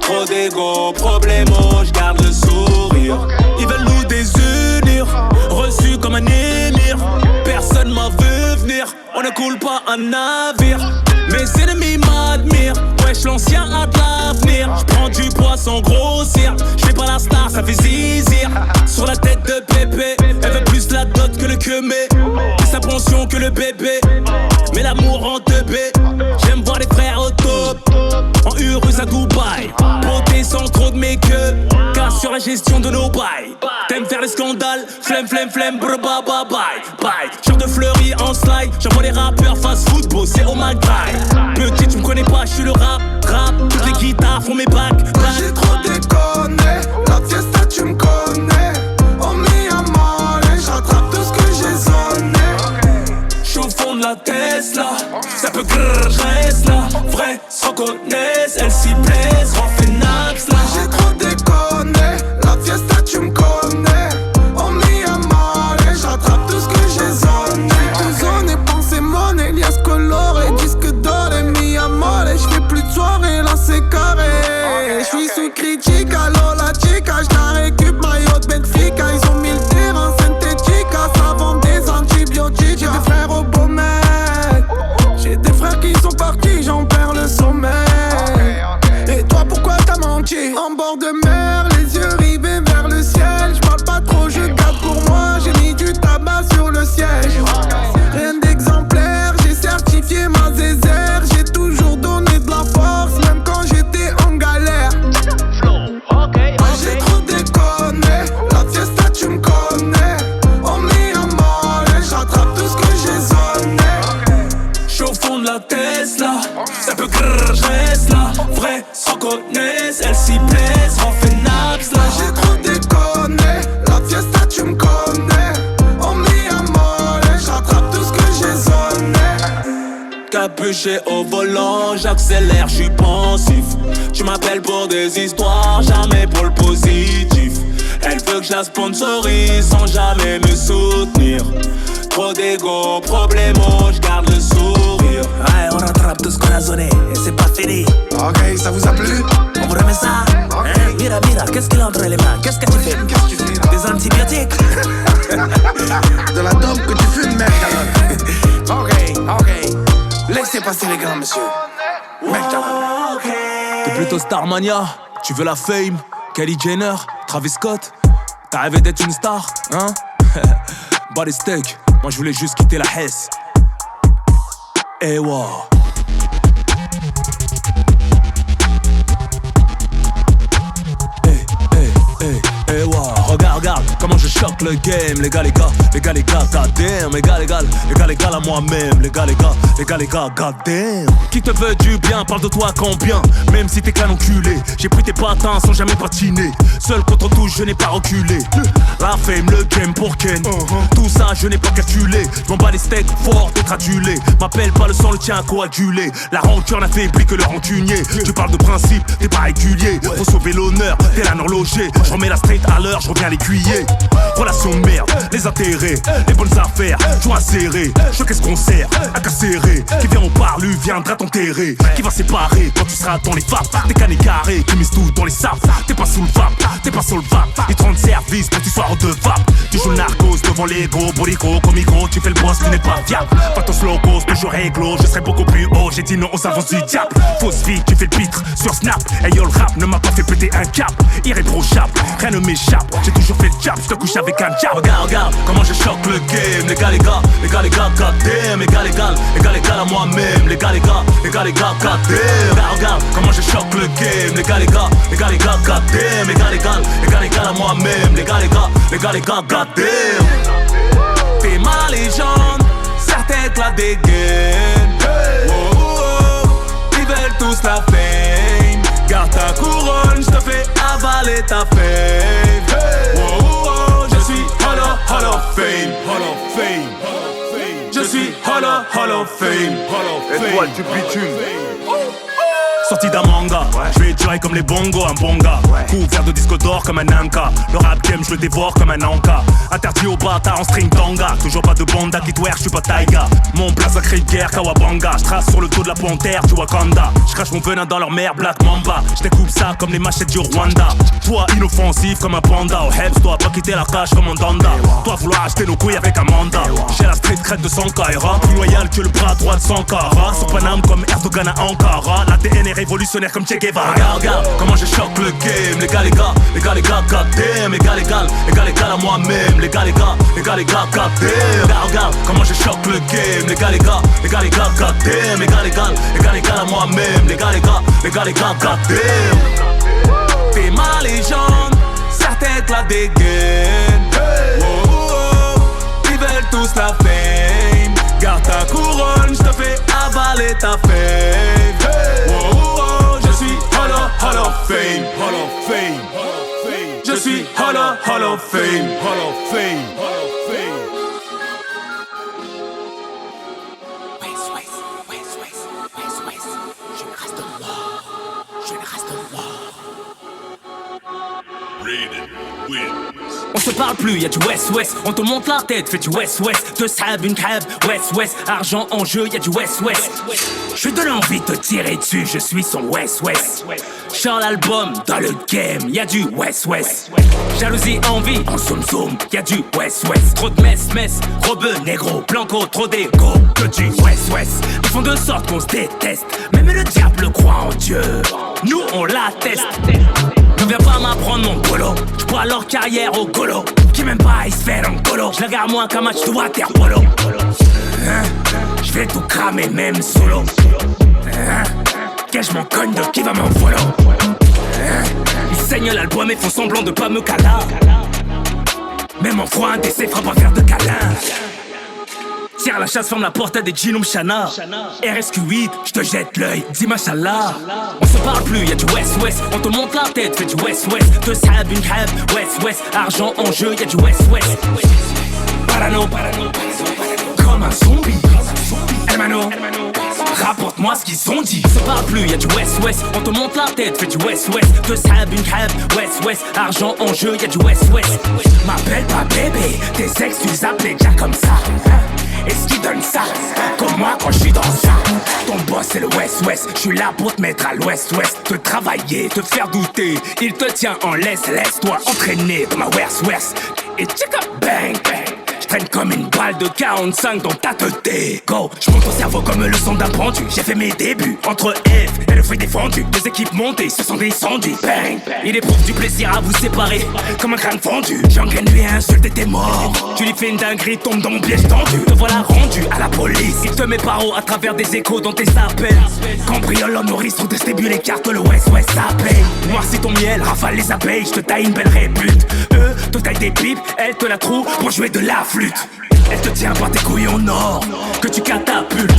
Trop d'égo, problémo, j'garde le sourire. Ils veulent nous désunir, reçus comme un émir. Personne m'a vu venir, on ne coule pas un navire. Mes ennemis m'admirent, wesh l'ancien a de l'avenir. J'prends du poids sans grossir, j'fais pas la star, ça fait zizir. Sur la tête de Pépé, elle veut plus la dot que le queumé. Plus sa pension que le bébé, mais l'amour en teubé. J'aime voir les frères au top, en Urus à Dubaï. Beauté sans trop de make-up, car sur la gestion de nos bails. T'aimes faire les scandales, flemme, brr, bye, bye, bye, bye. Genre de fleurie en slide, j'envoie les rappeurs fast football, c'est au my drive. Petit, tu me connais pas, j'suis le rap. Toutes les guitares font mes bacs. J'ai trop déconné, la fiesta tu me connais. Oh mi amore, j'attrape tout ce que j'ai sonné. J'suis au fond de la Tesla, ça peut grrr, j'reste là. Vrai, s'en connaissent, elles s'y plaisent, refait naps là. J'ai trop déconné, la fiesta tu me connais. Oh mi amore, j'attrape tout ce que j'ai sonné. Tout sonné, pensée monnaie, lias coloré, disque d'or et mi amore. J'fais plus de soirée, là c'est carré. J'suis sous critique, allo la chica, j'la récup, maillot de Benfica. Ils ont mis le terrain synthétique, ça vend des antibiotiques. J'ai des frères au beau mec, j'ai des frères qui sont partis, j'en perds le sommeil. Et toi pourquoi t'as menti? En bord de mer, les yeux rivés vers le ciel. J'parle pas trop, je garde pour moi, j'ai mis du tabac sur le siège. Rien d'exemplaire, j'ai certifié ma zézère. J'ai toujours donné de la force, même quand j'étais en galère. J'ai trop déconné, la fiesta tu me connais. Oh mi amore, j'attrape tout ce que j'ai sonné. J'suis au fond de la Tesla, ça peut grrr, j'reste là. Vrai, s'en connaissent, elles s'y plaisent, refait naps là. J'ai trop déconné, la fiesta tu me connais. Oh mi amore, j'attrape tout ce que j'ai sonné. Capuché au volant, j'accélère, j'suis pensif. Tu m'appelles pour des histoires, jamais pour le positif. Elle veut que je la sponsorise sans jamais me soutenir. Trop d'égo, problémo, j'garde le sourire. Ouais, on rattrape tout ce qu'on a sonné et c'est pas fini. Ok, ça vous a plu? On vous remet ça. Hein? Mira, qu'est-ce qu'il a entre les mains? Qu'est-ce que tu fais? Des antibiotiques? De la dope que tu fumes, mec. Ok. Laissez passer les grands, monsieur. Mec, T'es plutôt Starmania, tu veux la fame. Kylie Jenner, Travis Scott. T'as rêvé d'être une star, hein? Bas les steaks, moi je voulais juste quitter la Hesse. Eh wow. Eh wow. Regarde comment je choque le game. Les gars, goddamn. Les gars, à moi-même. Les gars, goddamn. Qui te veut du bien, parle de toi combien. Même si t'es qu'un enculé, j'ai pris tes patins sans jamais patiner. Seul contre tous, je n'ai pas reculé. La fame, le game pour Ken. Tout ça, je n'ai pas calculé. J'm'en bats les steaks, fort d'être adulé. M'appelle pas le sang, le tien à coaguler. La rancœur n'affaiblit que le rancunier. Tu parles de principe, t'es pas régulier. Faut sauver l'honneur, t'es l'un horloger. J'remets la street à l'heure, j'reviens l'écuyer. Relation de merde, les intérêts, les bonnes affaires, joint serré. Je qu'est-ce qu'on sert, à casserrer. Qui vient au parlu, viendra t'enterrer. Qui va séparer quand tu seras dans les faps. T'es cané carré, qui mise tout dans les saps. T'es pas sous le vape, t'es pas sur le vape. Ils te rendent service pour que tu sois hors de vape. Tu joues le narcos devant l'ego, bolico, comico. Tu fais le boss, tu n'es pas viable. Pas ton slogos, toujours réglo. Je serai beaucoup plus haut, j'ai dit non aux avances du diable. Fausse vie, tu fais le pitre sur Snap. Hey yo, le rap ne m'a pas fait péter un cap. Irréprochable, rien ne m'échappe. J'ai toujours fait le jab, je te couche avec un jab. Regarde comment je choque le game. Les gars, goddamn. Les gars, à moi-même. Les gars, goddamn. Regarde comment je choque le game. Les gars, goddamn. Les gars, à moi-même. Les gars, goddamn. T'es ma légende, certains éclatent des gaines. Ils veulent tous la fame. Garde ta couronne, j'te fais avaler ta fame. Je suis Hall of Fame. Je suis Hall of Fame. Étoile du bitume. sorti d'un manga. Je vais durer comme les bongos, un bon gars. Couvert de disques d'or comme un Anka. Le rap game, je le dévore comme un Anka. Interdit aux bâtards en string tanga. Toujours pas de bonda qui twerk, je suis pas Taiga. Mon blaze cri de guerre, Kawabanga. Je trace sur le dos de la panthère du Wakanda. Je crache mon venin dans leur mer, Black Mamba. Je découpe ça comme les machettes du Rwanda. Toi inoffensif comme un panda. Au Hebs, toi pas quitter la cage comme un danda. Toi vouloir acheter nos couilles avec un mandat. J'ai la street crête de Sankara. Plus loyal que le bras droit de Sankara. Sur Paname comme Erdogan à Ankara. L'ADN est révolutionnaire comme Che Guevara. Regarde comment je choque le game. Les gars, goddamn. Les gars à moi-même. Les gars, goddamn. Regarde comment je choque le game. Les gars, goddamn. Les gars à moi-même. Les gars, goddamn. T'es ma légende, certains te la dégainent. Oh, oh, oh. Ils veulent tous la fame. Garde ta couronne, j'te fais avaler ta fame. Oh, oh, oh. Je suis Hall of Fame. Je suis Hall of Fame. On se parle plus, y'a du West-West. On te monte la tête, fais du West-West. Deux sabs, une crève, West-West. Argent en jeu, y'a du West-West. J'ai de l'envie de te tirer dessus, je suis son West-West. Charles album, dans le game, y'a du West-West. Jalousie, envie, en zoom-zoom, y'a du West-West. Trop de mess, rebeu, négro, blanco, trop d'égo, que du West-West. Ils font de sorte qu'on se déteste, même le diable croit en Dieu. Nous on l'atteste. Ne viens pas m'apprendre mon polo. J'bois leur carrière au golo. Qui même pas il se fait en colo. J'la garde moins qu'un match de water polo. J'vais tout cramer même solo. Qu'est-ce m'en cogne de qui va m'en follow. Ils saignent l'album et font semblant de pas me caler. Même en froid un décès fera pas faire de câlin. Tire la chasse, ferme la porte à des Ginum Shana. RSQ8, j'te jette l'œil, dis machallah. On se parle plus, y'a du West-West. On te monte la tête, fais du West-West. Deux sabs, une crève, West-West. Argent en jeu, y'a du West-West. Parano, comme un zombie. Hermano, rapporte-moi ce qu'ils ont dit. On se parle plus, y'a du West-West. On te monte la tête, fais du West-West. Deux sabs, une crève, West-West. Argent en jeu, y'a du West-West. M'appelle pas bébé, tes ex tu les appelais déjà comme ça. Est-ce qu'ils donnent ça? Comme moi quand je suis dans ça. Ton boss c'est le West-West. Je suis là pour te mettre à l'Ouest-Ouest. Te travailler, te faire douter. Il te tient en laisse. Laisse-toi entraîner dans ma West-West. Et check up, bang, bang. J'traîne comme une balle de 45 dans ta tête. Go, j'monte ton cerveau comme le son d'un pendu. J'ai fait mes débuts entre F et le fruit défendu. Deux équipes montées se sont descendues. Bang, il éprouve du plaisir à vous séparer comme un crâne fendu. J'engraine lui insulte t'es mort. Tu lui fais une dinguerie, tombe dans mon piège tendu. Te voilà rendu à la police. Il te met paro à travers des échos dans tes appels. Cambriole en nourrice, trop distribue les cartes, le West-West s'appelle. Noircis ton miel, rafale les abeilles, j'te taille une belle répute. Eux, te taille des pipes, elle te la trouve pour jouer de la flûte. Elle te tient par tes couilles en or, que tu catapultes.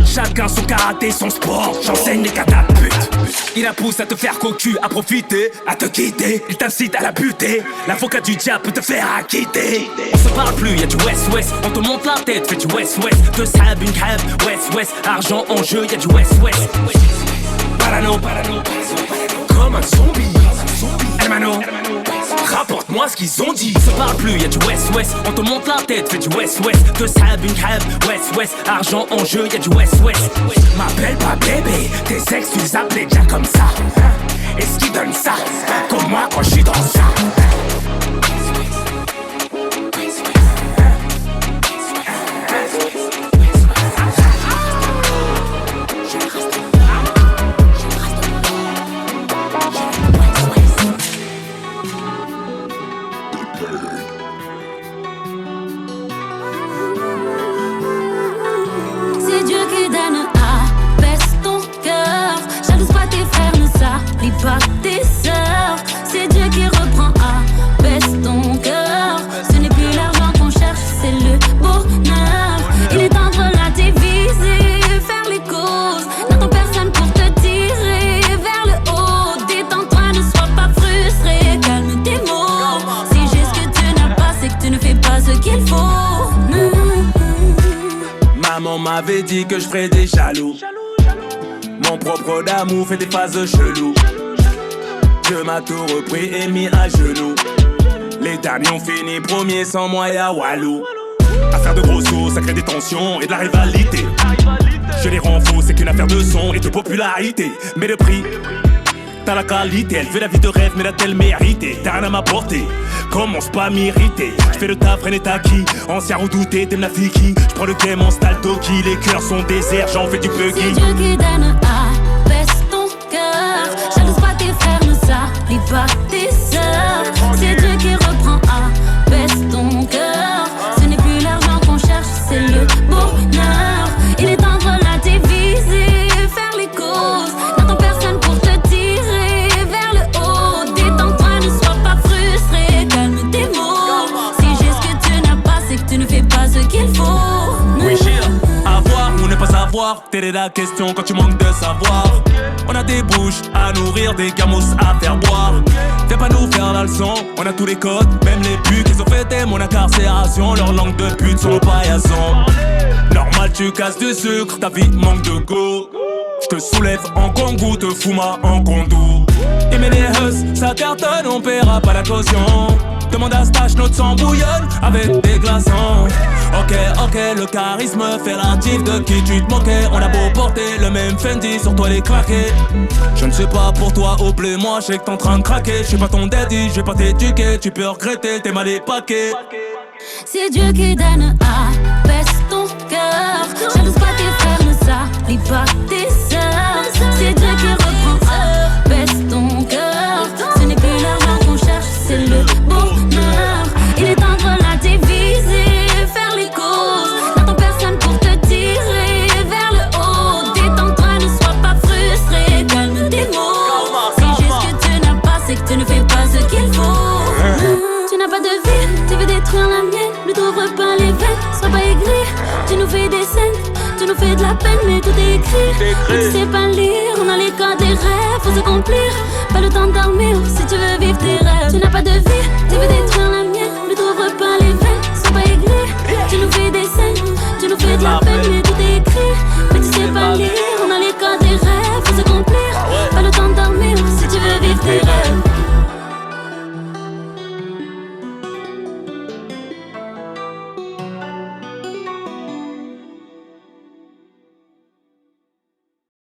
Chacun son karaté, son sport, j'enseigne les catapultes. Il la pousse à te faire cocu, à profiter, à te quitter. Il t'incite à la buter, l'avocat du diable peut te faire acquitter. On se parle plus, y'a du West-West. On te monte la tête, fais du West-West. Deux sabs, une crève, West-West. Argent en jeu, y'a du West-West. Parano, comme un zombie. Hermano, rapporte-moi ce qu'ils ont dit. On se parle plus, y'a du West-West. On te monte la tête, fais du West-West. Deux sabs, une crève, West-West. Argent en jeu, y'a du West-West. M'appelle pas bébé, tes ex tu les appelais déjà comme ça. Est-ce qu'ils donnent ça? Comme moi quand je suis dans ça. Pas tes sœurs, c'est Dieu qui reprend. Abaisse ton cœur. Ce n'est plus l'argent qu'on cherche, c'est le bonheur. Il est temps de relativiser, faire les causes. N'attends personne pour te tirer vers le haut. Détends-toi, ne sois pas frustré, calme tes mots. Si j'ai ce que tu n'as pas, c'est que tu ne fais pas ce qu'il faut. Maman m'avait dit que je ferais des jaloux. Ton propre d'amour fait des phases cheloues. Dieu m'a tout repris et mis à genoux. Les derniers ont fini premiers sans moi y'a Walou. À faire de gros sauts, ça crée des tensions et de la rivalité. Je les rends faux, c'est qu'une affaire de son et de popularité. Mais le prix, t'as la qualité, elle veut la vie de rêve, mais l'a-t-elle mérité? T'as rien à m'apporter, commence pas à m'irriter. J'fais le taf, rien n'est acquis, ancien redouté, t'aimes la fiki. J'prends le game en staltoki, les cœurs sont déserts, j'en fais du buggy. C'est Dieu qui donne, abaisse ton cœur. Jalouse pas tes frères, ne s'applique pas tes sœurs. C'est Dieu qui reprend, abaisse ton cœur. Ce n'est plus l'argent qu'on cherche, c'est le bonheur. Il est temps de relativiser, faire les causes. N'attends personne pour te tirer vers le haut. Détends-toi, ne sois pas frustré, calme tes mots. Si j'ai ce que tu n'as pas, c'est que tu ne fais pas ce qu'il faut. Oui, avoir ou ne pas savoir, telle est la question quand tu manques de savoir. On a des bouches à nourrir, des gamos à faire boire. Fais pas nous faire la leçon, on a tous les codes, même les putes. Ils ont fêté mon incarcération, leur langue de pute sur le paillasson. Normal tu casses du sucre, ta vie manque de goût. J'te soulève en Congo, te fouma en Condou. Et mais les husses, ça cartonne, on paiera pas la caution. Demande à Stash, notre sang bouillonne avec des glaçons. Ok, le charisme fait l'artif de qui tu te moquais. On a beau porter le même Fendi, sur toi les claquer. Je ne sais pas pour toi, au blé, moi je sais que t'es en train de craquer. Je suis pas ton daddy, je vais pas t'éduquer. Tu peux regretter, t'es mal épaqué. C'est Dieu qui donne, abaisse ton cœur. Jalouse pas tes frères, ne s'applique pas tes sœurs. C'est Dieu qui reprend, abaisse ton cœur. Ce n'est plus l'argent qu'on cherche, c'est le bonheur. Il est temps de relativiser, faire les causes. N'attends personne pour te tirer vers le haut. Détends-toi, ne sois pas frustré, calme tes mots. Si j'ai ce que tu n'as pas, c'est que tu ne fais pas ce qu'il faut. Tu n'as pas de vie, tu veux détruire la mienne. Ne t'ouvre pas les veines, sois pas aigri. Tu nous fais des scènes, tu nous fais de la peine, mais tout est écrit. Mais tu sais pas lire, on a les codes des rêves, faut s'accomplir. Pas le temps de dormir si tu veux vivre tes rêves. Tu n'as pas de vie, tu veux détruire la mienne.